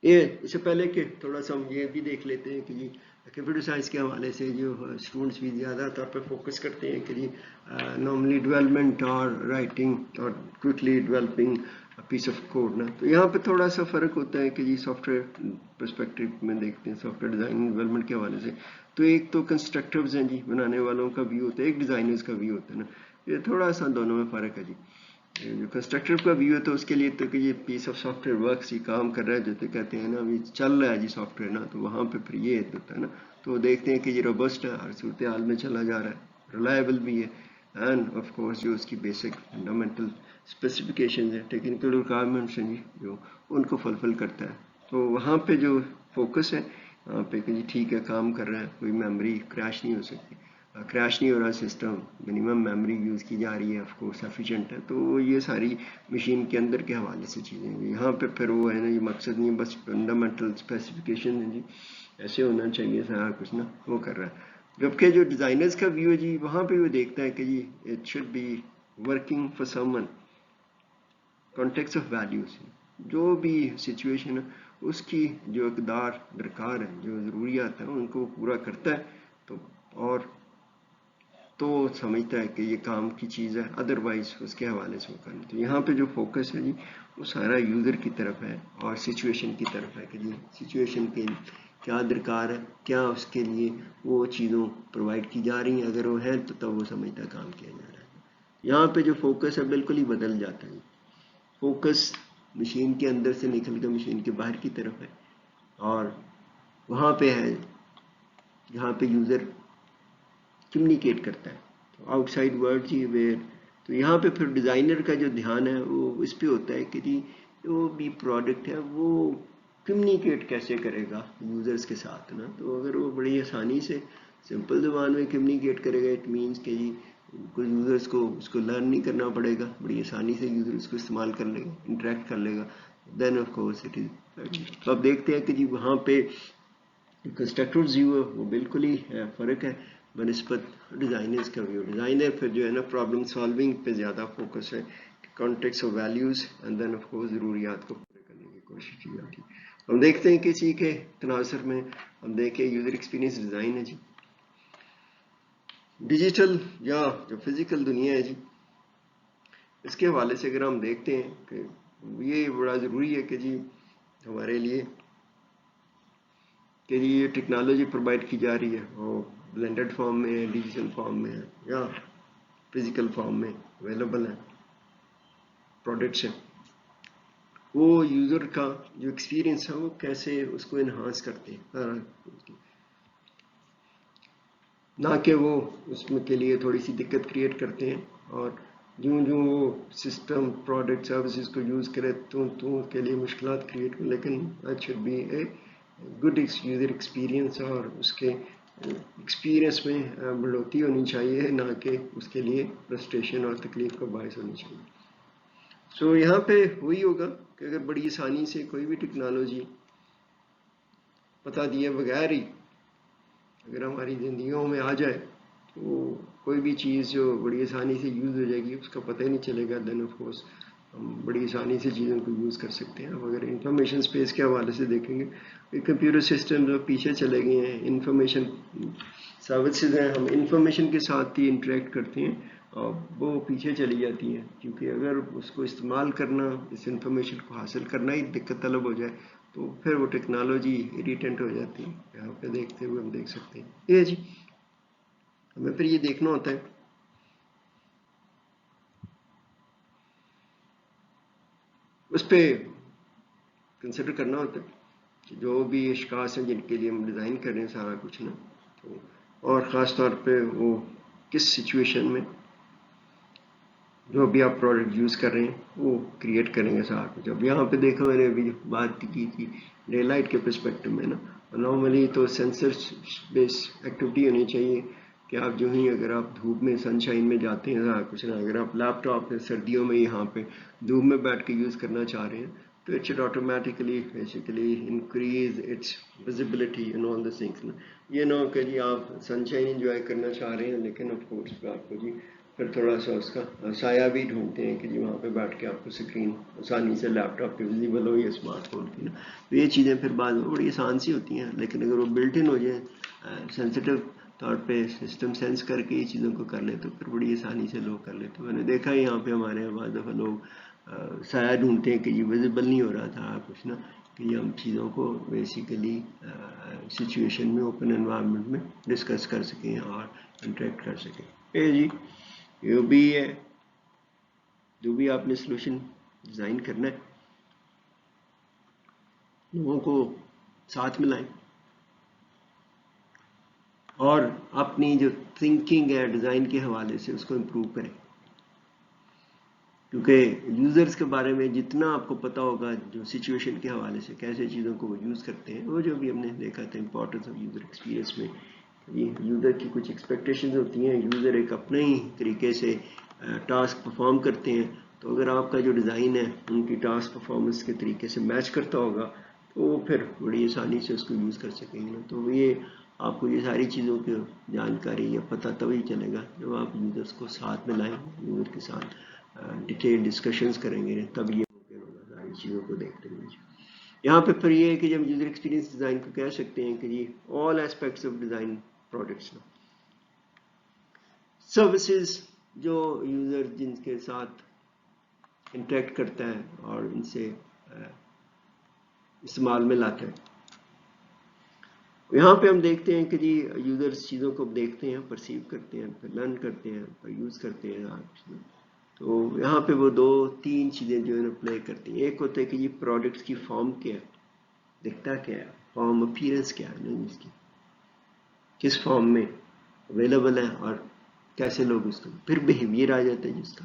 S1: یہ اس سے پہلے کہ تھوڑا سا ہم یہ بھی دیکھ لیتے ہیں کہ جی کمپیوٹر سائنس کے حوالے سے جو اسٹوڈنٹس بھی زیادہ طور پہ فوکس کرتے ہیں کہ جی نارملی ڈیولپمنٹ اور رائٹنگ اور quickly developing piece of code نا، تو یہاں پہ تھوڑا سا فرق ہوتا ہے کہ جی سافٹ ویئر پرسپیکٹو میں دیکھتے ہیں سافٹ ویئر ڈیزائن ڈیولپمنٹ کے حوالے سے، تو ایک تو کنسٹرکٹرز ہیں جی، بنانے والوں کا ویو ہوتا ہے، ایک ڈیزائنرز کا ویو ہوتا ہے نا، یہ تھوڑا سا دونوں میں فرق ہے جی۔ جو کنسٹرکٹر کا ویو ہے تو اس کے لیے تو کہ یہ پیس آف سافٹ ویئر ورکس یہ کام کر رہا ہے، جو تو کہتے ہیں نا ابھی چل رہا ہے جی سافٹ ویئر نا، تو وہاں پہ پھر یہ ہوتا ہے نا، تو دیکھتے ہیں کہ یہ روبسٹ ہے، ہر صورتحال میں چلا جا رہا ہے، ریلائبل بھی ہے، اینڈ آف کورس جو اس کی بیسک فنڈامنٹل اسپیسیفکیشنز ہیں، ٹیکنیکل ریکوائرمنٹس ہیں جی، جو ان کو فلفل کرتا ہے، تو وہاں پہ جو فوکس ہے وہاں پہ کہ جی ٹھیک ہے کام کر رہا ہے، کوئی میموری کریش نہیں ہو سکتی، کریش نہیں ہو رہا سسٹم، منیمم میموری یوز کی جا رہی ہے، آف کورس ایفیشینٹ ہے، تو یہ ساری مشین کے اندر کے حوالے سے چیزیں ہیں۔ یہاں پہ پھر وہ ہے نا، یہ مقصد نہیں ہے، بس فنڈامنٹل اسپیسیفکیشن ہے جی، ایسے ہونا چاہیے سارا کچھ نا، وہ کر رہا ہے۔ جبکہ جو ڈیزائنرز کا ویو ہے جی، وہاں پہ وہ دیکھتا ہے کہ جی it should be working for some one, context of values, جو بھی سچویشن ہے اس کی جو اقدار درکار ہے، جو ضروریات ہیں ان کو پورا کرتا ہے، تو اور تو سمجھتا ہے کہ یہ کام کی چیز ہے، ادروائز اس کے حوالے سے وہ کرنا۔ تو یہاں پہ جو فوکس ہے جی وہ سارا یوزر کی طرف ہے اور سچویشن کی طرف ہے کہ جی سچویشن کے کیا درکار ہے، کیا اس کے لیے وہ چیزوں پرووائڈ کی جا رہی ہیں، اگر وہ ہیں تو تب وہ سمجھتا ہے کام کیا جا رہا ہے۔ یہاں پہ جو فوکس ہے بالکل ہی بدل جاتا ہے، فوکس مشین کے اندر سے نکل کر مشین کے باہر کی طرف ہے، اور وہاں پہ ہے جہاں پہ یوزر کمیونیکیٹ کرتا ہے آؤٹ سائڈ ورڈ جی ویئر، تو یہاں پہ پھر ڈیزائنر کا جو دھیان ہے وہ اس پہ ہوتا ہے کہ جی جو بھی پروڈکٹ ہے وہ کمیونیکیٹ کیسے کرے گا یوزرز کے ساتھ نا، تو اگر وہ بڑی آسانی سے سمپل زبان میں کمیونیکیٹ کرے گا، اٹ مینس کہ جی کوئی یوزرز کو اس کو لرن نہیں کرنا پڑے گا، بڑی آسانی سے یوزر اس کو استعمال کر لے گا، انٹریکٹ کر لے گا، then of course it is. تو اب دیکھتے ہیں کہ جی وہاں پہ کنسٹرکٹرز ویو ہے وہ بالکل ہی فرق ہے بنسبت ڈیزائنرز کا ویو۔ ڈیزائنر پھر جو ہے نا پرابلم سالونگ پہ زیادہ فوکس ہے، context of values and then of course ضروریات کو پورے کرنے کی کوشش کی جاتی ہے۔ ہم دیکھتے ہیں کسی کے تناظر میں ہم دیکھیں یوزر ایکسپیرینس ڈیزائن ہے جی، ڈیجیٹل یا جو فزیکل دنیا ہے جی، اس کے حوالے سے اگر ہم دیکھتے ہیں کہ یہ بڑا ضروری ہے کہ جی ہمارے لیے کہ یہ ٹیکنالوجی پرووائڈ کی جا رہی ہے، اور بلینڈڈ فارم میں، ڈیجیٹل فارم میں یا فزیکل فارم میں اویلیبل ہیں پروڈکٹس ہیں، وہ یوزر کا جو ایکسپیرینس ہے وہ کیسے اس کو انہانس کرتے ہیں، نہ کہ وہ اس میں کے لیے تھوڑی سی دقت کریٹ کرتے ہیں، اور جوں جوں وہ سسٹم پروڈکٹ سروسز کو یوز کرے تو کے لیے مشکلات کریٹ کریں، لیکن that should be a good user experience, اور اس کے ایکسپیرینس میں بڑھوتری ہونی چاہیے، نہ کہ اس کے لیے فرسٹریشن اور تکلیف کا باعث ہونی چاہیے۔ سو یہاں پہ وہی ہوگا کہ اگر بڑی آسانی سے کوئی بھی ٹیکنالوجی پتہ دیے بغیر ہی اگر ہماری زندگیوں میں آ جائے تو کوئی بھی چیز جو بڑی آسانی سے یوز ہو جائے گی اس کا پتہ ہی نہیں چلے گا، دین آف کورس ہم بڑی آسانی سے چیزوں کو یوز کر سکتے ہیں۔ اب اگر انفارمیشن اسپیس کے حوالے سے دیکھیں گے، کمپیوٹر سسٹم جو پیچھے چلے گئے ہیں، انفارمیشن سروسز ہیں، ہم انفارمیشن کے ساتھ ہی انٹریکٹ کرتے ہیں اور وہ پیچھے چلی جاتی ہیں، کیونکہ اگر اس کو استعمال کرنا، اس انفارمیشن کو حاصل کرنا ہی دقت طلب ہو جائے تو پھر وہ ٹیکنالوجی اریٹنٹ ہو جاتی ہے۔ یہاں پہ دیکھتے ہوئے ہم دیکھ سکتے ہیں یہ جی ہمیں پھر یہ دیکھنا ہوتا ہے اس پہ کنسیڈر کرنا ہوتا ہے کہ جو بھی اشخاص ہیں جن کے لیے ہم ڈیزائن کر رہے ہیں سارا کچھ نا، تو اور خاص طور پہ وہ کس سچویشن میں جو بھی آپ پروڈکٹ یوز کر رہے ہیں وہ کریٹ کریں گے سارا کچھ۔ اب یہاں پہ دیکھا میں نے ابھی بات کی تھی ڈے لائٹ کے پرسپیکٹو میں نا، نارملی تو سینسر بیس ایکٹیویٹی ہونی چاہیے کہ آپ جو ہی اگر آپ دھوپ میں سن شائن میں جاتے ہیں سارا کچھ نا، اگر آپ لیپ ٹاپ میں سردیوں میں یہاں پہ دھوپ میں بیٹھ کے یوز کرنا چاہ رہے ہیں تو it should automatically basically increase its visibility and all the things نا، یہ نہ کہ جی آپ سن شائن انجوائے کرنا چاہ رہے ہیں لیکن آف کورس آپ کو جی پھر تھوڑا سا اس کا سایہ بھی ڈھونڈتے ہیں کہ جی وہاں پہ بیٹھ کے آپ کو اسکرین آسانی سے لیپ ٹاپ پہ ویزیبل ہو یا اسمارٹ فون کی نا. تو یہ چیزیں پھر بعد میں بڑی آسان سی ہوتی ہیں، لیکن اگر وہ بلٹ ان ہو جائیں سینسیٹیو طور پہ سسٹم سینس کر کے یہ چیزوں کو کر لیں تو پھر بڑی آسانی سے لوگ کر لیتے. میں نے دیکھا یہاں پہ ہمارے بعض دفعہ لوگ سایہ ڈھونڈتے ہیں کہ یہ ویزیبل نہیں ہو رہا تھا کچھ نا، کہ ہم چیزوں کو بیسیکلی سچویشن میں اوپن انوائرمنٹ میں ڈسکس کر سکیں اور انٹریکٹ کر سکیں. جی یہ بھی ہے، جو بھی آپ نے سلوشن ڈیزائن کرنا ہے لوگوں کو ساتھ ملائیں اور اپنی جو تھنکنگ ہے ڈیزائن کے حوالے سے اس کو امپروو کریں، کیونکہ یوزرز کے بارے میں جتنا آپ کو پتا ہوگا جو سچویشن کے حوالے سے کیسے چیزوں کو وہ یوز کرتے ہیں، وہ جو بھی ہم نے دیکھا تھا امپورٹنس آف یوزر ایکسپیرئنس میں، یوزر کی کچھ ایکسپیکٹیشنز ہوتی ہیں، یوزر ایک اپنے ہی طریقے سے ٹاسک پرفارم کرتے ہیں. تو اگر آپ کا جو ڈیزائن ہے ان کی ٹاسک پرفارمنس کے طریقے سے میچ کرتا ہوگا تو وہ پھر بڑی آسانی سے اس کو یوز کر سکیں گے. تو یہ آپ کو یہ ساری چیزوں کی جانکاری یا پتہ تبھی چلے گا جب آپ یوزرس کو ساتھ میں لائیں، یوزر کے ساتھ ڈیٹیل ڈسکشنز کریں گے، تب یہ ممکن ہوگا ساری چیزوں کو دیکھتے ہوئے. یہاں پہ پھر یہ ہے کہ جب یوزر ایکسپیرینس ڈیزائن کو کہہ سکتے ہیں کہ جی all aspects of design products. Services جو یوزر جن کے ساتھ انٹریکٹ کرتا ہے اور ان سے استعمال میں لاتا ہے، یہاں پہ ہم دیکھتے ہیں کہ جی یوزرز چیزوں کو دیکھتے ہیں، پرسیو کرتے ہیں، پھر لرن کرتے ہیں، پھر یوز کرتے ہیں. تو یہاں پہ وہ 2-3 چیزیں جو ہے پلے کرتی ہیں. ایک ہوتا ہے کہ یہ پروڈکٹس کی فارم کیا ہے، دکھتا کیا ہے، فارم اپیرنس کیا ہے، اس کی کس فارم میں اویلیبل ہے اور کیسے لوگ اس کو. پھر بیہیویئر آ جاتا ہے جس کا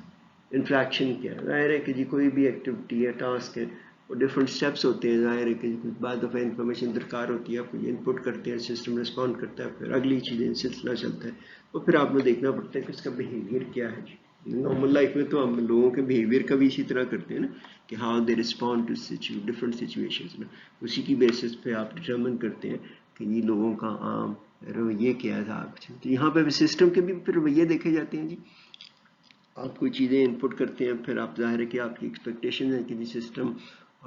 S1: انٹریکشن کیا ہے. ظاہر ہے کہ جی کوئی بھی ایکٹیویٹی ہے، ٹاسک ہے، وہ ڈفرینٹ اسٹیپس ہوتے ہیں. ظاہر ہے کہ کچھ بعد دفعہ انفارمیشن درکار ہوتی ہے، آپ کو یہ انپٹ کرتے ہیں، سسٹم رسپونڈ کرتا ہے، پھر اگلی چیزیں سلسلہ چلتا ہے. تو پھر آپ کو دیکھنا پڑتا ہے کہ اس کا بیہیویئر کیا ہے. نارمل لائف میں تو ہم لوگوں کے بیہیویئر کا بھی اسی طرح کرتے ہیں نا، کہ how they respond to different situations نا. اسی کی بیسس پہ آپ ڈٹرمن کرتے ہیں کہ یہ لوگوں کا عام رویے کیا تھا. تو یہاں پہ سسٹم کے بھی پھر رویے دیکھے جاتے ہیں. جی آپ کوئی چیزیں انپٹ کرتے ہیں، پھر آپ ظاہر ہے کہ آپ کی ایکسپیکٹیشن ہے کہ جی سسٹم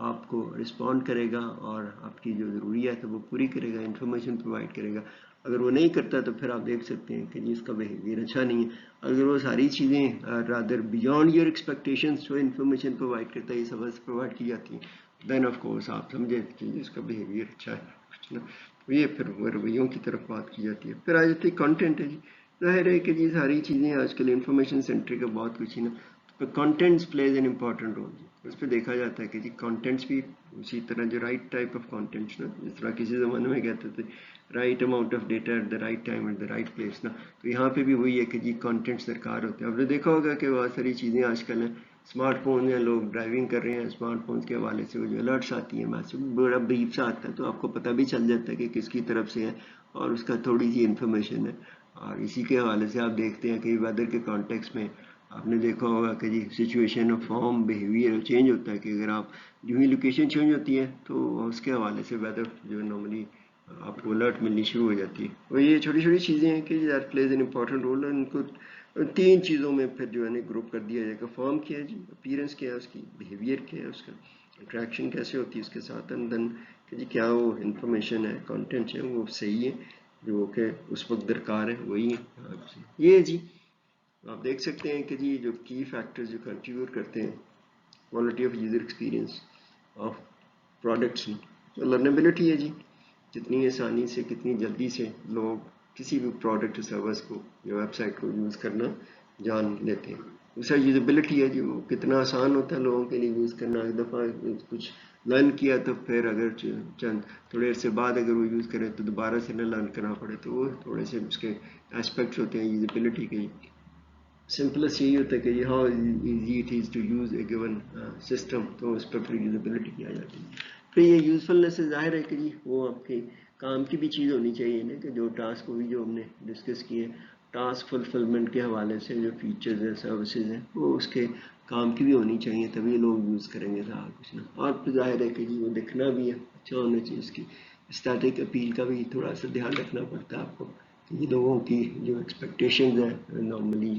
S1: آپ کو رسپونڈ کرے گا اور آپ کی جو ضروریات ہے وہ پوری کرے گا، انفارمیشن پرووائڈ کرے گا. اگر وہ نہیں کرتا تو پھر آپ دیکھ سکتے ہیں کہ جی اس کا بیہیویئر اچھا نہیں ہے. اگر وہ ساری چیزیں رادر بیانڈ یور ایکسپیکٹیشنس جو انفارمیشن پرووائڈ کرتا ہے، یہ سب پرووائڈ کی جاتی ہیں، دین آف کورس آپ سمجھیں کہ اس کا بیہیویئر اچھا ہے. یہ پھر رویوں کی طرف بات کی جاتی ہے. پھر آ جاتی ہے کانٹینٹ ہے. جی ظاہر ہے کہ جی ساری چیزیں آج کل انفارمیشن سینٹر کا بہت کچھ ہی نا، contents plays an important role. اس پہ دیکھا جاتا ہے کہ جی کانٹینٹس بھی اسی طرح جو رائٹ ٹائپ آف کانٹینٹس نا، جس طرح کسی زمانے میں کہتے تھے right amount of data at the right time at the right place نا. تو یہاں پہ بھی وہی ہے کہ جی کانٹینٹس درکار ہوتے ہیں. آپ نے دیکھا ہوگا کہ بہت ساری چیزیں آج کل ہیں، اسمارٹ فون یا لوگ ڈرائیونگ کر رہے ہیں، اسمارٹ فون کے حوالے سے وہ جو الرٹس آتی ہیں میسج بڑا بریف سا آتا ہے، تو آپ کو پتہ بھی چل جاتا ہے کہ کس کی طرف سے ہے اور اس کا تھوڑی سی انفارمیشن ہے. اور اسی کے حوالے سے آپ دیکھتے ہیں کہ ویدر کے کانٹیکس میں آپ نے دیکھا ہوگا کہ جی situation of form behaviour change ہوتا ہے، کہ اگر آپ جو ہی لوکیشن چینج ہوتی ہے تو اس کے حوالے سے ویدر جو نارملی آپ کو الرٹ ملنی شروع ہو جاتی ہے. اور یہ چھوٹی چھوٹی چیزیں ہیں کہ that plays an important role. ان کو 3 چیزوں میں پھر جو ہے نا گروپ کر دیا جائے گا. فارم کیا ہے جی، اپیرنس کیا ہے اس کی، بیہیویئر کیا ہے اس کا، انٹریکشن کیسے ہوتی ہے اس کے ساتھ، اینڈ دین کہ جی کیا وہ انفارمیشن ہے، کانٹینٹ ہے وہ صحیح ہے، جو کہ اس وقت درکار ہے وہی ہے. یہ جی آپ دیکھ سکتے ہیں کہ جی جو کی فیکٹرز جو کنٹریبیوٹ کرتے ہیں quality of user experience of products میں، لرنیبلٹی ہے. جی کتنی آسانی سے کتنی جلدی سے لوگ کسی بھی پروڈکٹ سروس کو یا ویب سائٹ کو یوز کرنا جان لیتے ہیں. دوسرا یوزیبلٹی ہے، جو کتنا آسان ہوتا ہے لوگوں کے لیے یوز کرنا. ایک دفعہ کچھ لرن کیا تو پھر اگر چند تھوڑے عرصے بعد اگر وہ یوز کریں تو دوبارہ سے نہ لرن کرنا پڑے. تو وہ تھوڑے سے اس کے اسپیکٹس ہوتے ہیں یوزیبلٹی کے. سمپلس یہی ہوتا ہے کہ how easy it is to use a given system, تو اس پر پھر یوزیبلٹی کی آ جاتی ہے. پھر یہ یوزفلنس سے ظاہر ہے کہ جی وہ آپ کے کام کی بھی چیز ہونی چاہیے نا، کہ جو ٹاسک ہوگی جو ہم نے ڈسکس کیے ٹاسک فلفلمنٹ کے حوالے سے جو فیچرز ہیں سروسز ہیں وہ اس کے کام کی بھی ہونی چاہیے، تبھی لوگ یوز کریں گے. تھا کچھ نا. اور پھر ظاہر ہے کہ جی وہ دکھنا بھی ہے اچھا ہونا چاہیے، اس کی اسٹیٹک اپیل کا بھی تھوڑا سا دھیان رکھنا پڑتا ہے آپ کو، کہ یہ لوگوں کی جو ایکسپیکٹیشنز ہیں normally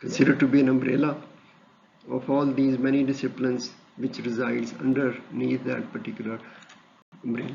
S1: considered to be an umbrella of all these many disciplines which resides underneath that particular umbrella.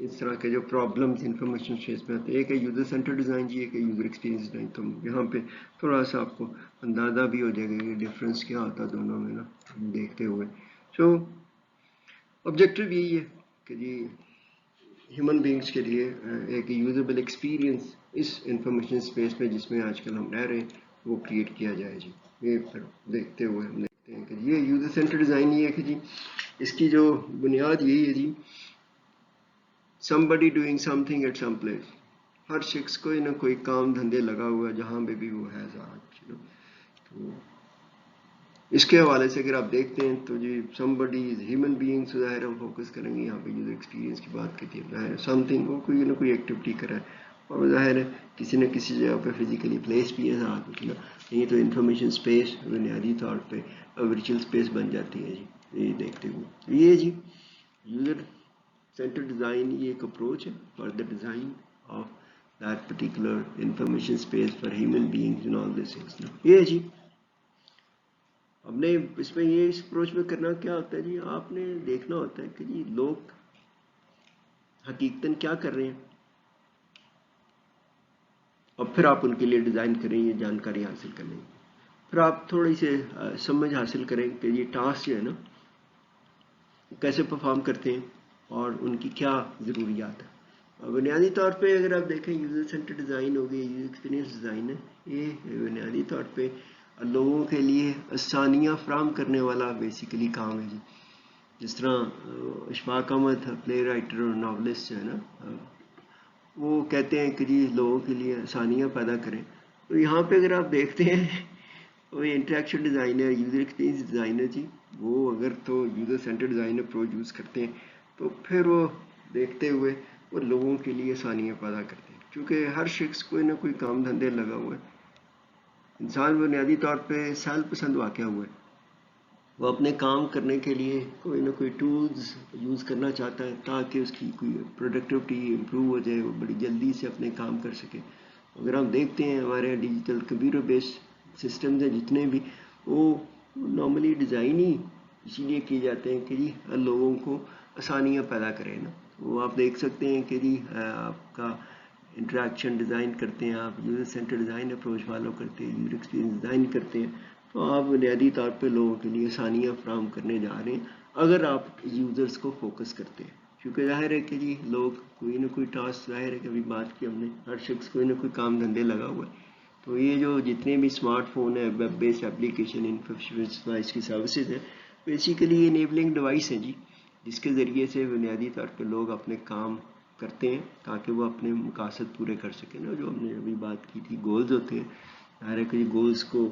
S1: اس طرح کے جو پرابلمس انفارمیشن اسپیس میں آتے ہیں. ایک ہے یوزر سینٹر ڈیزائن جی، ایک ہے یوزر ایکسپیرینس ڈیزائن. تو یہاں پہ تھوڑا سا آپ کو اندازہ بھی ہو جائے گا کہ ڈفرینس کیا ہوتا ہے دونوں میں نا دیکھتے ہوئے. سو آبجیکٹیو یہی ہے کہ جی ہیومن بینگس کے لیے ایک یوزیبل ایکسپیرینس اس انفارمیشن اسپیس میں جس میں آج کل ہم رہ رہے ہیں وہ کریٹ کیا جائے جی. یہ پھر دیکھتے ہوئے ہم دیکھتے ہیں کہ یہ یوزر سینٹر ڈیزائن یہ ہے کہ جی اس کی جو بنیاد یہی ہے جی somebody doing something at some place. ہر شخص کوئی نہ کوئی کام دھندے لگا ہوا جہاں پہ بھی وہ ہے ذات. تو اس کے حوالے سے اگر آپ دیکھتے ہیں تو جی somebody is human being. تو ظاہر ہم فوکس کریں گے یہاں پہ یوزر ایکسپیرینس کی بات کرتی ہے. ظاہر سم تھنگ وہ کوئی نہ کوئی ایکٹیویٹی کرا ہے اور ظاہر ہے کسی نہ کسی جگہ پہ فزیکلی پلیس بھی ہے ذات کچھ نا. نہیں تو انفارمیشن اسپیس بنیادی طور پہ ورچوئل اسپیس بن جاتی ہے جی. یہ دیکھتے ہوئے یہ جی یوزر سینٹر ڈیزائن یہ ایک اپروچ ہے for the design of that particular information space for human beings and all these things. یہ جی ہم نے اس میں یہ اس اپروچ میں کرنا کیا ہوتا ہے جی آپ نے دیکھنا ہوتا ہے کہ جی لوگ حقیقتاً کیا کر رہے ہیں اور پھر آپ ان کے لیے ڈیزائن کریں یہ جانکاری حاصل کریں. پھر آپ تھوڑی سی سمجھ حاصل کریں کہ یہ ٹاسک جو ہے نا کیسے پرفارم کرتے ہیں اور ان کی کیا ضروریات ہے. بنیادی طور پہ اگر آپ دیکھیں یوزر سینٹر ڈیزائن ہو گئی یوزر ایکسپیرینس ڈیزائن ہے یہ بنیادی طور پہ لوگوں کے لیے آسانیاں فراہم کرنے والا بیسیکلی کام ہے جی. جس طرح اشفاق احمد پلے رائٹر اور ناولسٹ جو ہے نا وہ کہتے ہیں کہ جی لوگوں کے لیے آسانیاں پیدا کریں. تو یہاں پہ اگر آپ دیکھتے ہیں وہ interaction designer user experience designer جی وہ اگر تو user centre design approach use کرتے ہیں تو پھر وہ دیکھتے ہوئے وہ لوگوں کے لیے آسانیاں پیدا کرتے ہیں. کیونکہ ہر شخص کوئی نہ کوئی کام دھندے لگا ہوا ہے. انسان بنیادی طور پہ سہل پسند واقع ہوا ہے. وہ اپنے کام کرنے کے لیے کوئی نہ کوئی ٹولز یوز کرنا چاہتا ہے تاکہ اس کی کوئی پروڈکٹیوٹی امپروو ہو جائے وہ بڑی جلدی سے اپنے کام کر سکے. اگر ہم دیکھتے ہیں ہمارے ڈیجیٹل کمپیوٹر بیسڈ سسٹمز ہیں جتنے بھی وہ نارملی ڈیزائن ہی اسی لیے کیے جاتے ہیں کہ جی لوگوں کو آسانیاں پیدا کریں نا. وہ آپ دیکھ سکتے ہیں کہ جی آپ کا انٹریکشن ڈیزائن کرتے ہیں آپ user centre design approach follow کرتے ہیں یوزر ایکسپیرینس ڈیزائن کرتے ہیں تو آپ بنیادی طور پہ لوگوں کے لیے آسانیاں فراہم کرنے جا رہے ہیں اگر آپ یوزرس کو فوکس کرتے ہیں. کیونکہ ظاہر ہے کہ جی لوگ کوئی نہ کوئی ٹاسک ظاہر ہے کہ ابھی بات کی ہم نے ہر شخص کوئی نہ کوئی کام دھندے لگا ہوا ہے. تو یہ جو جتنے بھی اسمارٹ فون ہے ویب بیسڈ اپلیکیشن انفراسٹرکچر کی سروسز ہیں بیسیکلی انیبلنگ ڈیوائس ہیں جی جس کے ذریعے سے بنیادی طور پہ لوگ اپنے کام کرتے ہیں تاکہ وہ اپنے مقاصد پورے کر سکیں نا. جو ہم نے ابھی بات کی تھی گولز ہوتے ہیں ظاہر ہے کہ گولز کو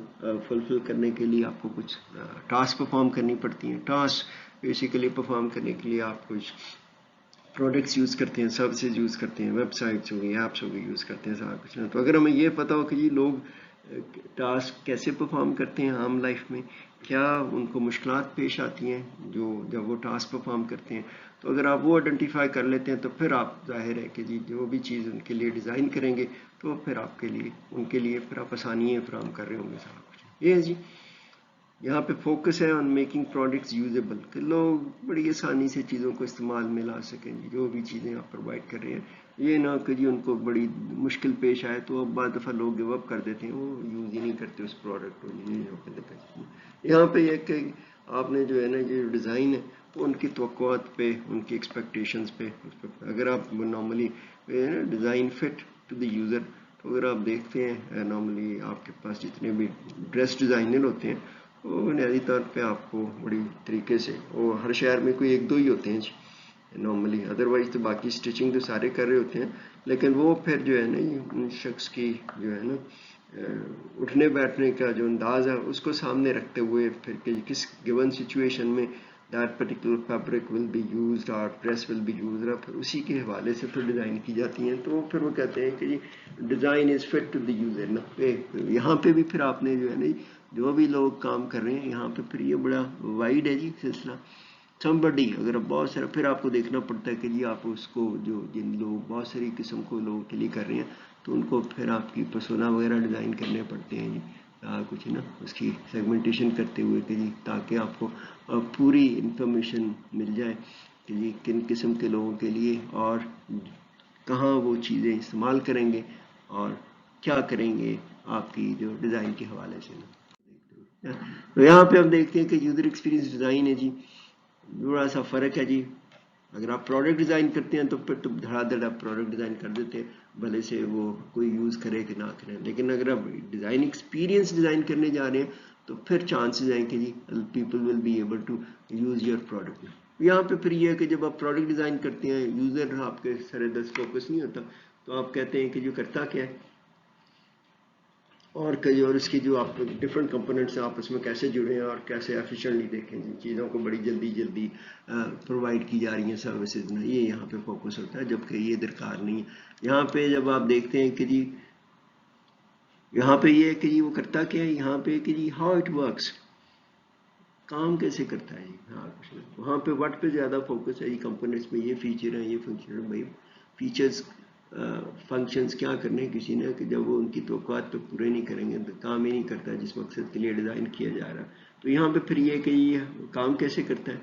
S1: فلفل کرنے کے لیے آپ کو کچھ ٹاسک پرفارم کرنی پڑتی ہیں. ٹاسک بیسیکلی پرفارم کرنے کے لیے آپ کچھ پروڈکٹس یوز کرتے ہیں سروسز یوز کرتے ہیں ویب سائٹس ہو گئی ایپس ہو گئی یوز کرتے ہیں سارا کچھ. تو اگر ہمیں یہ پتہ ہو کہ جی لوگ ٹاسک کیسے پرفارم کرتے ہیں عام لائف میں کیا ان کو مشکلات پیش آتی ہیں جو جب وہ ٹاسک پرفارم کرتے ہیں تو اگر آپ وہ آئیڈینٹیفائی کر لیتے ہیں تو پھر آپ ظاہر ہے کہ جی جو بھی چیز ان کے لیے ڈیزائن کریں گے تو پھر آپ کے لیے ان کے لیے پھر آپ آسانیاں فراہم کر رہے ہوں گے سارا کچھ. یہ ہے جی یہاں پہ فوکس ہے آن میکنگ پروڈکٹس یوزیبل کہ لوگ بڑی آسانی سے چیزوں کو استعمال میں لا سکیں گے. جو بھی چیزیں آپ پرووائڈ کر رہے ہیں یہ نہ کہ جی ان کو بڑی مشکل پیش آئے تو اب بعض دفعہ لوگ گیو اپ کر دیتے ہیں وہ یوز ہی نہیں کرتے اس پروڈکٹ کو. یہاں پہ یہ کہ آپ نے جو ہے نا یہ ڈیزائن ہے وہ ان کی توقعات پہ ان کی ایکسپیکٹیشنز پہ اگر آپ normally design fit to the user تو اگر آپ دیکھتے ہیں نارملی آپ کے پاس جتنے بھی ڈریس ڈیزائنر ہوتے ہیں وہ بنیادی طور پہ آپ کو بڑی طریقے سے وہ ہر شہر میں کوئی ایک دو ہی ہوتے ہیں نارملی ادروائز تو باقی اسٹچنگ تو سارے کر رہے ہوتے ہیں لیکن وہ پھر جو ہے نا ان شخص کی جو ہے نا اٹھنے بیٹھنے کا جو انداز ہے اس کو سامنے رکھتے ہوئے پھر کہ کس گیون سچویشن میں that particular fabric will be used اور ڈریس ول بی یوزڈ پھر اسی کے حوالے سے پھر ڈیزائن کی جاتی ہیں. تو پھر وہ کہتے ہیں کہ جی design is fit to the user نا. یہاں پہ بھی پھر آپ نے جو ہے نا جو بھی لوگ کام کر رہے ہیں یہاں پہ پھر یہ بڑا وائڈ ہے جی سلسلہ. somebody اگر بہت سارا پھر آپ کو دیکھنا پڑتا ہے کہ جی آپ اس کو جو جن لوگ بہت ساری قسم کو لوگوں کے لیے کر رہے ہیں تو ان کو پھر آپ کی پرسونا وغیرہ ڈیزائن کرنے پڑتے ہیں جی کچھ نا اس کی سیگمنٹیشن کرتے ہوئے کہ جی تاکہ آپ کو پوری انفارمیشن مل جائے کہ جی کن قسم کے لوگوں کے لیے اور کہاں وہ چیزیں استعمال کریں گے اور کیا کریں گے آپ کی جو ڈیزائن کے حوالے سے. تو یہاں پہ ہم دیکھتے ہیں کہ یوزر ایکسپیرینس ڈیزائن ہے جی، تھوڑا سا فرق ہے جی. اگر آپ پروڈکٹ ڈیزائن کرتے ہیں تو پھر تو دھڑا دھڑ آپ پروڈکٹ ڈیزائن کر دیتے ہیں، بھلے سے وہ کوئی یوز کرے کہ نہ کرے. لیکن اگر آپ ڈیزائن ایکسپیرینس ڈیزائن کرنے جا رہے ہیں تو پھر چانسز ہیں کہ جی people will be able to use your product. یہاں پہ پھر یہ ہے کہ جب آپ پروڈکٹ ڈیزائن کرتے ہیں یوزر آپ کے سر دست فوکس نہیں ہوتا، تو آپ کہتے ہیں کہ جو کرتا کیا ہے اور اس کی جو آپ ڈفرینٹ کمپوننٹس ہیں آپس میں کیسے جڑے ہیں اور کیسے ایفیشینٹلی دیکھیں جی چیزوں کو بڑی جلدی پرووائڈ کی جا رہی ہیں سروسز میں، یہ یہاں پہ فوکس ہوتا ہے، جبکہ یہ درکار نہیں ہے. یہاں پہ جب آپ دیکھتے ہیں کہ جی یہاں پہ یہ ہے کہ جی وہ کرتا کیا ہے، یہاں پہ کہ جی ہاؤ اٹ ورکس، کام کیسے کرتا ہے جی. ہاں وہاں پہ وٹ پہ زیادہ فوکس ہے جی، کمپوننٹس میں یہ فیچر ہیں یہ فنکشن ہے. بھائی فیچرز فنکشنز کیا کرنے کسی نے کہ جب وہ ان کی توقعات پہ پورے نہیں کریں گے تو کام ہی نہیں کرتا جس مقصد کے لیے ڈیزائن کیا جا رہا. تو یہاں پہ پھر یہ کہ یہ کام کیسے کرتا ہے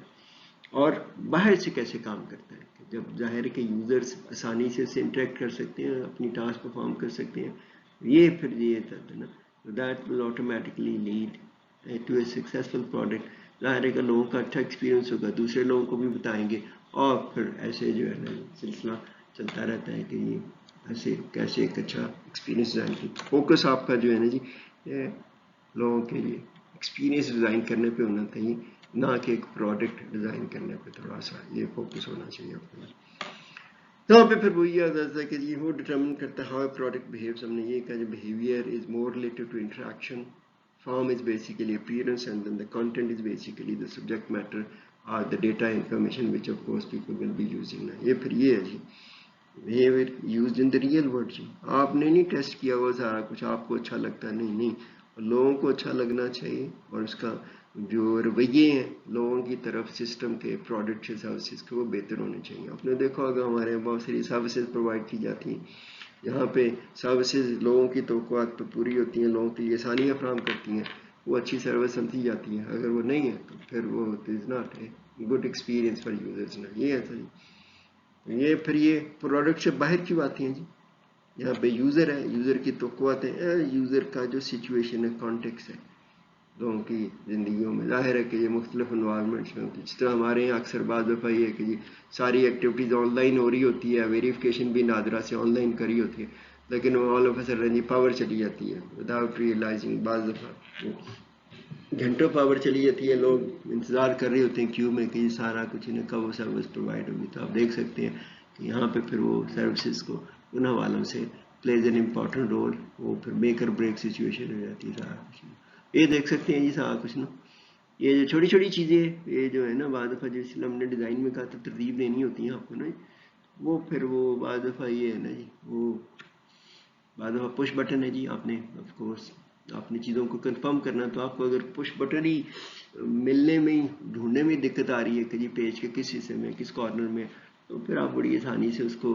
S1: اور باہر سے کیسے کام کرتا ہے. جب ظاہر ہے کہ یوزرز آسانی سے اسے انٹریکٹ کر سکتے ہیں، اپنی ٹاسک پرفارم کر سکتے ہیں، یہ پھر یہ تھا نا that will automatically lead to a successful product. ظاہر ہے کہ لوگوں کا اچھا ایکسپیرینس ہوگا، دوسرے لوگوں کو بھی بتائیں گے اور پھر ایسے جو ہے نا سلسلہ چلتا رہتا ہے کہ یہ ایسے کیسے ایک اچھا ایکسپیرینس ڈیزائن کی. فوکس آپ کا جو ہے نا جی لوگوں کے لیے ایکسپیرینس ڈیزائن کرنے پہ ہونا چاہیے، نہ کہ ایک پروڈکٹ ڈیزائن کرنے پہ تھوڑا سا یہ فوکس ہونا چاہیے آپ کو. یہاں پہ پھر وہی آ جاتا ہے کہ جی وہ ڈٹرمن کرتا ہے ہاؤ پروڈکٹ بہیوز. ہم نے یہ کہا جو behaviour is more related to interaction, form is basically appearance, and then the content is basically the subject matter or the data information which of course people will be using. یہ پھر یہ ہے جی behavior used in the real world. جی آپ نے نہیں test کیا ہوا سارا کچھ، آپ کو اچھا لگتا نہیں، لوگوں کو اچھا لگنا چاہیے اور اس کا جو رویے ہیں لوگوں کی طرف سسٹم کے پروڈکٹ سے سروسز کے وہ بہتر ہونے چاہیے. آپ نے دیکھا ہوگا ہمارے بہت ساری سروسز پرووائڈ کی جاتی ہیں، یہاں پہ سروسز لوگوں کی توقعات پہ پوری ہوتی ہیں، لوگوں کے لیے آسانیاں فراہم کرتی ہیں، وہ اچھی سروس سمجھی جاتی ہیں. اگر وہ نہیں ہے تو پھر وہ is not a good experience for users. یہ ہے سر یہ پھر یہ پروڈکٹ سے باہر کی باتیں ہیں جی. یہاں پہ یوزر ہے، یوزر کی توقعات ہیں، یوزر کا جو سچویشن ہے کانٹیکس ہے لوگوں کی زندگیوں میں. ظاہر ہے کہ یہ مختلف انوائرمنٹس میں ہوتی ہے. جس طرح ہمارے یہاں اکثر بعض دفعہ یہ ہے کہ جی ساری ایکٹیویٹیز آن لائن ہو رہی ہوتی ہے، ویریفیکیشن بھی نادرا سے آن لائن کری ہوتی ہے، لیکن وہ آل آف اے سڈن جی پاور چلی جاتی ہے وداؤٹ ریئلائزنگ. بعض دفعہ گھنٹوں پاور چلی جاتی ہے، لوگ انتظار کر رہے ہوتے ہیں کیو میں کہ سارا کچھ انہیں کب وہ سروس پرووائڈ ہوگی. تو آپ دیکھ سکتے ہیں کہ یہاں پہ پھر وہ سروسز کو ان حوالوں سے پلیز این امپورٹنٹ رول، وہ پھر میک اور بریک سچویشن ہو جاتی ہے سارا کچھ. یہ دیکھ سکتے ہیں جی سارا کچھ نا. یہ جو چھوٹی چھوٹی چیزیں یہ جو ہے نا بعض دفعہ جس ہم نے ڈیزائن میں کہا تو ترتیب دینی ہوتی ہیں آپ کو نا، وہ پھر وہ بعض دفعہ یہ ہے نا جی وہ بعض دفعہ پش بٹن ہے جی. آپ نے آف کورس آپ نے چیزوں کو کنفرم کرنا، تو آپ کو اگر پش بٹن ہی ملنے میں ڈھونڈنے میں دقت آ رہی ہے کہ جی پیج کے کس حصے میں کس کارنر میں، تو پھر آپ بڑی آسانی سے اس کو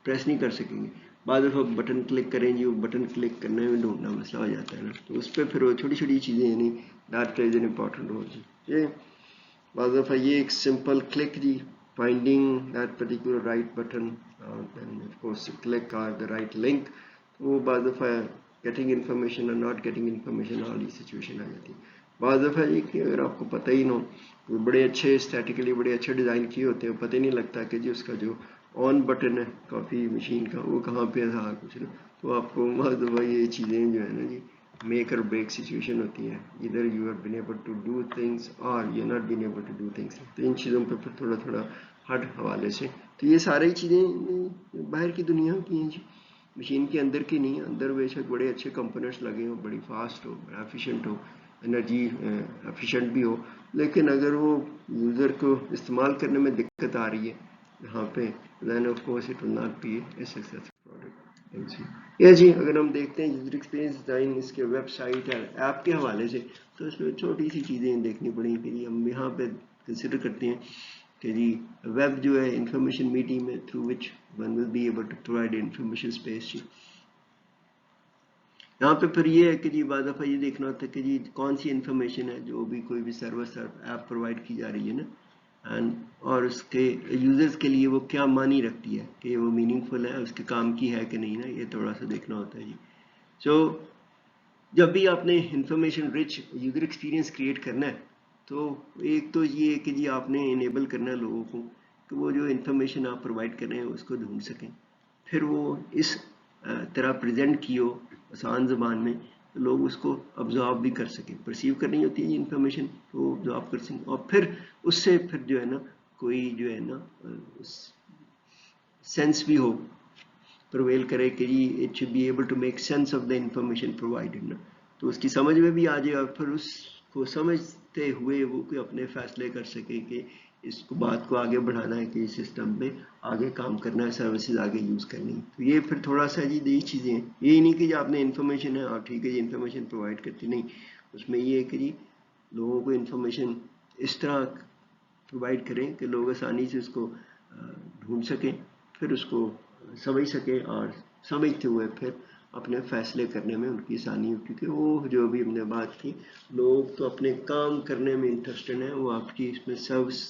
S1: پریس نہیں کر سکیں گے. بعض دفعہ بٹن کلک کریں جی، وہ بٹن کلک کرنے میں ڈھونڈنا مسئلہ ہو جاتا ہے نا. تو اس پہ پھر وہ چھوٹی چھوٹی چیزیں یعنی that plays an important role جی. یہ بعض دفعہ یہ ایک سمپل کلک جی finding that particular right button then of course click or the right link، وہ بعض دفعہ گیٹنگ انفارمیشن اور ناٹ گیٹنگ انفارمیشن والی سچویشن آ جاتی ہے. بعض دفعہ یہ کہ اگر آپ کو پتہ ہی نہ ہو، بڑے اچھے اسٹیٹیکلی بڑے اچھے ڈیزائن کیے ہوتے ہیں، پتہ ہی نہیں لگتا کہ جی اس کا جو آن بٹن ہے کافی مشین کا وہ کہاں پہ تھا کچھ نا. تو آپ کو بعض دفعہ یہ چیزیں جو ہے نا جی میک اور بریک سچویشن ہوتی ہے، ادھر you are been able to do things or you not been able to do things. تو ان چیزوں پہ پھر تھوڑا تھوڑا ہٹ حوالے سے. تو یہ ساری چیزیں باہر کی دنیا کی ہیں جی، مشین کے اندر کی نہیں. اندر بے شک بڑے اچھے کمپوننٹس لگے ہوں، بڑی فاسٹ ہو، بڑا ایفیشینٹ ہو، انرجی ایفیشینٹ بھی ہو، لیکن اگر وہ یوزر کو استعمال کرنے میں دقت آ رہی ہے یہاں پہ then of course it will not be a successful product. یہ جی اگر ہم دیکھتے ہیں یوزر ایکسپیرینس ڈیزائن اس کے ویب سائٹ اور ایپ کے حوالے سے، تو اس میں چھوٹی سی چیزیں دیکھنی پڑیں کہ جی ہم یہاں پہ کنسیڈر کرتے ہیں کہ جی ویب جو ہے انفارمیشن میڈیم ہے through which one will be able to provide information space. جی یہاں پہ پھر یہ ہے کہ جی بعض دفعہ یہ دیکھنا ہوتا ہے کہ جی کون سی انفارمیشن ہے جو بھی کوئی بھی سروس ایپ پرووائڈ کی جا رہی ہے نا، اینڈ اور اس کے یوزرز کے لیے وہ کیا معنی رکھتی ہے کہ وہ میننگ فل ہے، اس کے کام کی ہے کہ نہیں نا، یہ تھوڑا سا دیکھنا ہوتا ہے جی. سو جب بھی آپ نے information rich user experience create کرنا ہے تو ایک تو یہ ہے کہ جی آپ نے انیبل کرنا ہے لوگوں کو کہ وہ جو انفارمیشن آپ پرووائڈ کر رہے ہیں اس کو ڈھونڈ سکیں، پھر وہ اس طرح پریزنٹ کی ہو آسان زبان میں تو لوگ اس کو ابزارو بھی کر سکیں، پرسیو کرنی ہوتی ہے یہ انفارمیشن تو ابزارو کر سکیں، اور پھر اس سے پھر جو ہے نا کوئی جو ہے نا سینس بھی ہو، پرویل کرے کہ جی it should be able to make sense of the information provided نا، تو اس کی سمجھ میں بھی آ جائے اور پھر اس کو سمجھتے ہوئے وہ کوئی اپنے فیصلے کر سکے کہ اس کو بات کو آگے بڑھانا ہے کہ اس سسٹم پہ آگے کام کرنا ہے، سروسز آگے یوز کرنی. تو یہ پھر تھوڑا سا جی یہی چیزیں ہیں، یہی نہیں کہ جی آپ نے انفارمیشن ہے اور ٹھیک ہے جی انفارمیشن پرووائڈ کرتی، نہیں، اس میں یہ ہے کہ جی لوگوں کو انفارمیشن اس طرح پرووائڈ کریں کہ لوگ آسانی سے اس کو ڈھونڈ سکیں، پھر اس کو سمجھ سکیں اور سمجھتے ہوئے پھر اپنے فیصلے کرنے میں ان کی آسانی ہو، کیونکہ وہ جو بھی ہم نے بات کی لوگ تو اپنے کام کرنے میں انٹرسٹڈ ہیں، وہ آپ کی اس میں سروس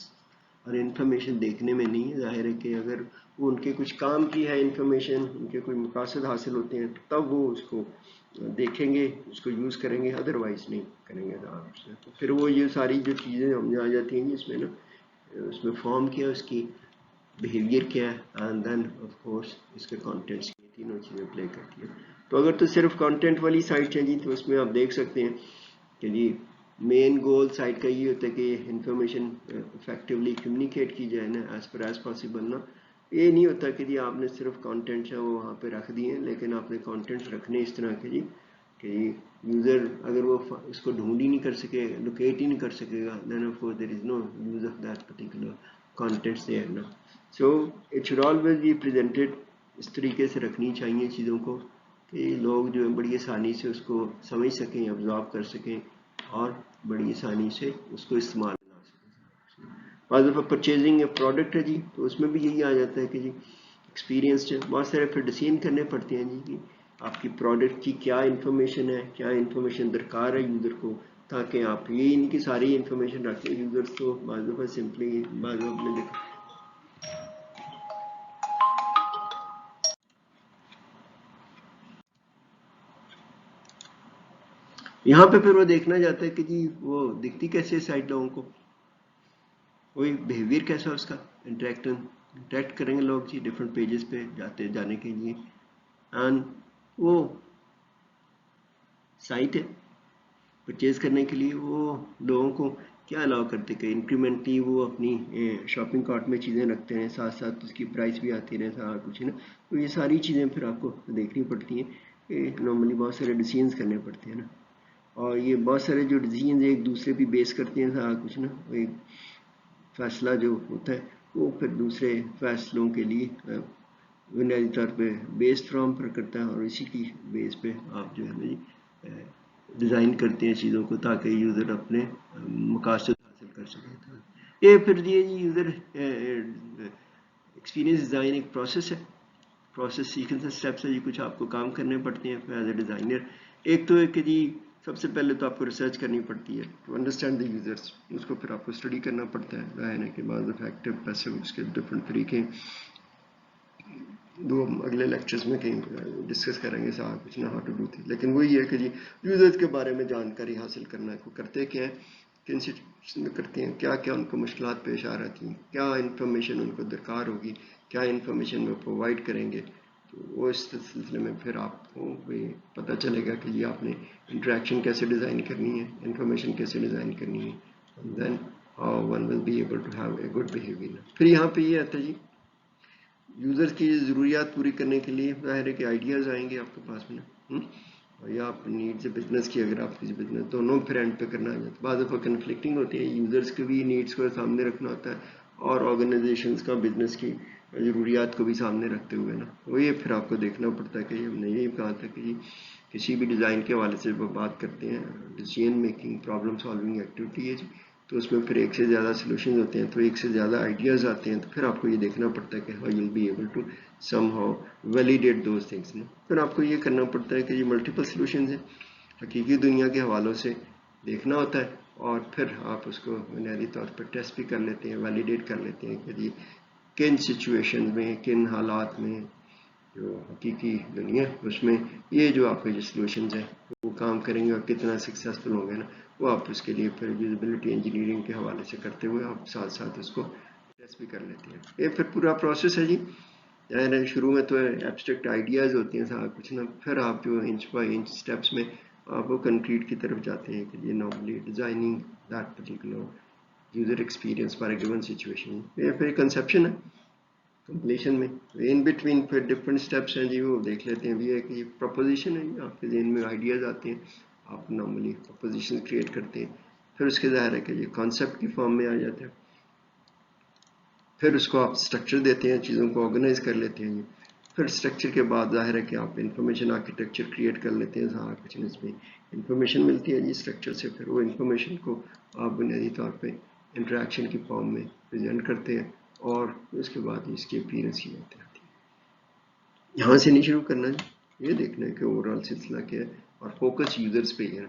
S1: اور انفارمیشن دیکھنے میں نہیں ہے. ظاہر ہے کہ اگر وہ ان کے کچھ کام کی ہے انفارمیشن، ان کے کوئی مقاصد حاصل ہوتے ہیں تب وہ اس کو دیکھیں گے، اس کو یوز کریں گے، ادروائز نہیں کریں گے. تو پھر وہ یہ ساری جو چیزیں ہم نے آ جاتی ہیں اس میں نا، اس میں فارم کیا اس کی بیہیویئر کیا ہے اینڈ دین آف کورس اس کے کانٹینٹس کی تینوں چیزیں پلے کرتی ہیں. تو اگر تو صرف کانٹینٹ والی سائٹ ہے جی تو اس میں آپ دیکھ سکتے ہیں کہ جی مین گول سائٹ کا یہ ہوتا ہے کہ انفارمیشن افیکٹولی کمیونیکیٹ کی جائے نا ایز پر ایز پاسبل نا. یہ نہیں ہوتا کہ جی آپ نے صرف کانٹینٹ ہے وہ وہاں پہ رکھ دیے ہیں، لیکن آپ نے کانٹینٹس رکھنے اس طرح کے جی کہ یوزر اگر وہ اس کو ڈھونڈ ہی نہیں کر سکے، لوکیٹ ہی نہیں کر سکے گا، then of course there is no use of that particular contents there نا. So it should always be presented, اس طریقے سے رکھنی چاہیے چیزوں کو کہ لوگ جو ہے بڑی آسانی سے اس کو سمجھ سکیں، ابزارو کر سکیں اور بڑی آسانی سے اس کو استعمال کر سکیں. بعض دفعہ پرچیزنگ یا پروڈکٹ ہے جی تو اس میں بھی یہی آ جاتا ہے کہ جی ایکسپیرینس جو بہت سارے پھر ڈیسیژن کرنے پڑتے ہیں جی کہ آپ کی پروڈکٹ کی کیا انفارمیشن ہے، کیا انفارمیشن درکار ہے یوزر کو، تاکہ آپ یہ ان کی ساری انفارمیشن رکھیں. یوزرس کو بعض دفعہ سمپلی بعض دفعہ نے دیکھا یہاں پہ پھر وہ دیکھنا جاتا ہے کہ جی وہ دکھتی کیسے سائٹ لوگوں کو، وہی بیہیویئر کیسا اس کا، انٹریکٹ کریں گے لوگ جی ڈفرینٹ پیجز پہ جانے کے لیے، اینڈ وہ سائٹ ہے پرچیز کرنے کے لیے وہ لوگوں کو کیا الاؤ کرتے کہ انکریمنٹلی وہ اپنی شاپنگ کارٹ میں چیزیں رکھتے ہیں، ساتھ ساتھ اس کی پرائس بھی آتی رہے سارا کچھ ہے نا. تو یہ ساری چیزیں پھر آپ کو دیکھنی پڑتی ہیں کہ نارملی بہت سارے ڈیسیژنز کرنے پڑتے ہیں نا، اور یہ بہت سارے جو ڈیسیژنز ایک دوسرے بھی بیس کرتے ہیں سارا کچھ نا. ایک فیصلہ جو ہوتا ہے وہ پھر دوسرے فیصلوں کے لیے بنیادی طور پہ بیس فرام پر کرتا ہے، اور اسی کی بیس پہ آپ جو ہے نا جی ڈیزائن کرتے ہیں چیزوں کو تاکہ یوزر اپنے مقاصد حاصل کر سکے. یہ پھر یہ جی یوزر ایکسپیرینس ڈیزائن ایک پروسیس ہے، پروسیس سیکھنے اسٹیپس ہے جی، کچھ آپ کو کام کرنے پڑتے ہیں ایز اے ڈیزائنر. ایک تو ہے کہ جی سب سے پہلے تو آپ کو ریسرچ کرنی پڑتی ہے ٹو انڈرسٹینڈ دی یوزرس، اس کو پھر آپ کو اسٹڈی کرنا پڑتا ہے. ظاہر ہے کہ بعض افیکٹو پیسو اس کے ڈفرینٹ طریقے دو ہم اگلے لیکچرز میں کہیں ڈسکس کریں گے سارا کچھ نہ ہاؤ ٹو ڈو تھی. لیکن وہی ہے کہ جی یوزرز کے بارے میں جانکاری حاصل کرنا ہے، کو کرتے کیا ہے، کن سچویشن میں کرتے ہیں، کیا کیا ان کو مشکلات پیش آ رہتی ہیں، کیا انفارمیشن ان کو درکار ہوگی، کیا انفارمیشن وہ پرووائڈ کریں گے. تو وہ اس سلسلے میں پھر آپ کو پتہ چلے گا کہ جی آپ نے انٹریکشن کیسے ڈیزائن کرنی ہے، انفارمیشن کیسے ڈیزائن کرنی ہے، then how one will be able to have a good behaviour. پھر یہاں پہ یہ آتا ہے جی یوزر کی ضروریات پوری کرنے کے لیے ظاہر ہے کہ آئیڈیاز آئیں گے آپ کے پاس میں، یا آپ نیڈس بزنس کی، اگر آپ کسی بزنس دونوں پھر اینڈ پہ کرنا ہے. بعض دفعہ کنفلکٹنگ ہوتی ہے، یوزرس کے بھی نیڈس کو سامنے رکھنا ہوتا ہے اور آرگنائزیشنس کا بزنس کی ضروریات کو بھی سامنے رکھتے ہوئے نا، وہ یہ پھر آپ کو دیکھنا پڑتا ہے کہ ہم نے یہی کہا تھا کہ کسی بھی ڈیزائن کے حوالے سے وہ بات کرتے ہیں decision making problem solving activity ہے جی، تو اس میں پھر ایک سے زیادہ سلوشنز ہوتے ہیں، تو ایک سے زیادہ آئیڈیاز آتے ہیں، تو پھر آپ کو یہ دیکھنا پڑتا ہے کہ how you will be able to somehow validate those things نا. پھر آپ کو یہ کرنا پڑتا ہے کہ یہ ملٹیپل سلوشنز ہیں، حقیقی دنیا کے حوالوں سے دیکھنا ہوتا ہے اور پھر آپ اس کو بنیادی طور پر ٹیسٹ بھی کر لیتے ہیں, ویلیڈیٹ کر لیتے ہیں کہ جی کن سچویشن میں, کن حالات میں جو حقیقی دنیا اس میں یہ جو آپ کے جو سلوشنز ہیں وہ کام کریں گے اور کتنا سکسیزفل ہوں گے نا, وہ آپ اس کے لیے پھر یوزیبلٹی انجینئرنگ کے حوالے سے کرتے ہوئے آپ ساتھ ساتھ اس کو ٹیسٹ بھی کر لیتے ہیں. یہ پھر پورا پروسیس ہے جی. شروع میں تو ایبسٹریکٹ آئیڈیاز ہوتی ہیں صاحب کچھ نا, پھر آپ جو انچ بائی انچ اسٹیپس میں آپ وہ کنکریٹ کی طرف جاتے ہیں کہ یہ normally designing that particular user experience for a given situation. یہ پھر کنسیپشن ہے کمپلیشن میں. ان بٹوین پھر ڈفرینٹ اسٹیپس ہیں جی, وہ دیکھ لیتے ہیں. بھی ہے کہ یہ پروپوزیشن ہے, آپ کے ذہن میں آئیڈیاز آتے ہیں, آپ نارملی پروپوزیشن کریٹ کرتے ہیں. پھر اس کے ظاہر ہے کہ یہ کانسیپٹ کی فارم میں آ جاتا ہے. پھر اس کو آپ اسٹرکچر دیتے ہیں, چیزوں کو آرگنائز کر لیتے ہیں. پھر اسٹرکچر کے بعد ظاہر ہے کہ آپ انفارمیشن آرکیٹیکچر کریٹ کر لیتے ہیں. سارا کچھ اس میں انفارمیشن ملتی ہے جی اسٹرکچر سے. پھر وہ انفارمیشن کو آپ بنیادی طور پہ انٹریکشن کی فارم میں پریزنٹ کرتے ہیں, اور اس کے بعد اس کی اپیرنس کی باتیں آتی ہیں. یہاں سے نہیں شروع کرنا جی, یہ دیکھنا ہے کہ اوور آل سلسلہ کیا ہے, اور فوکس یوزرز پہ ہے.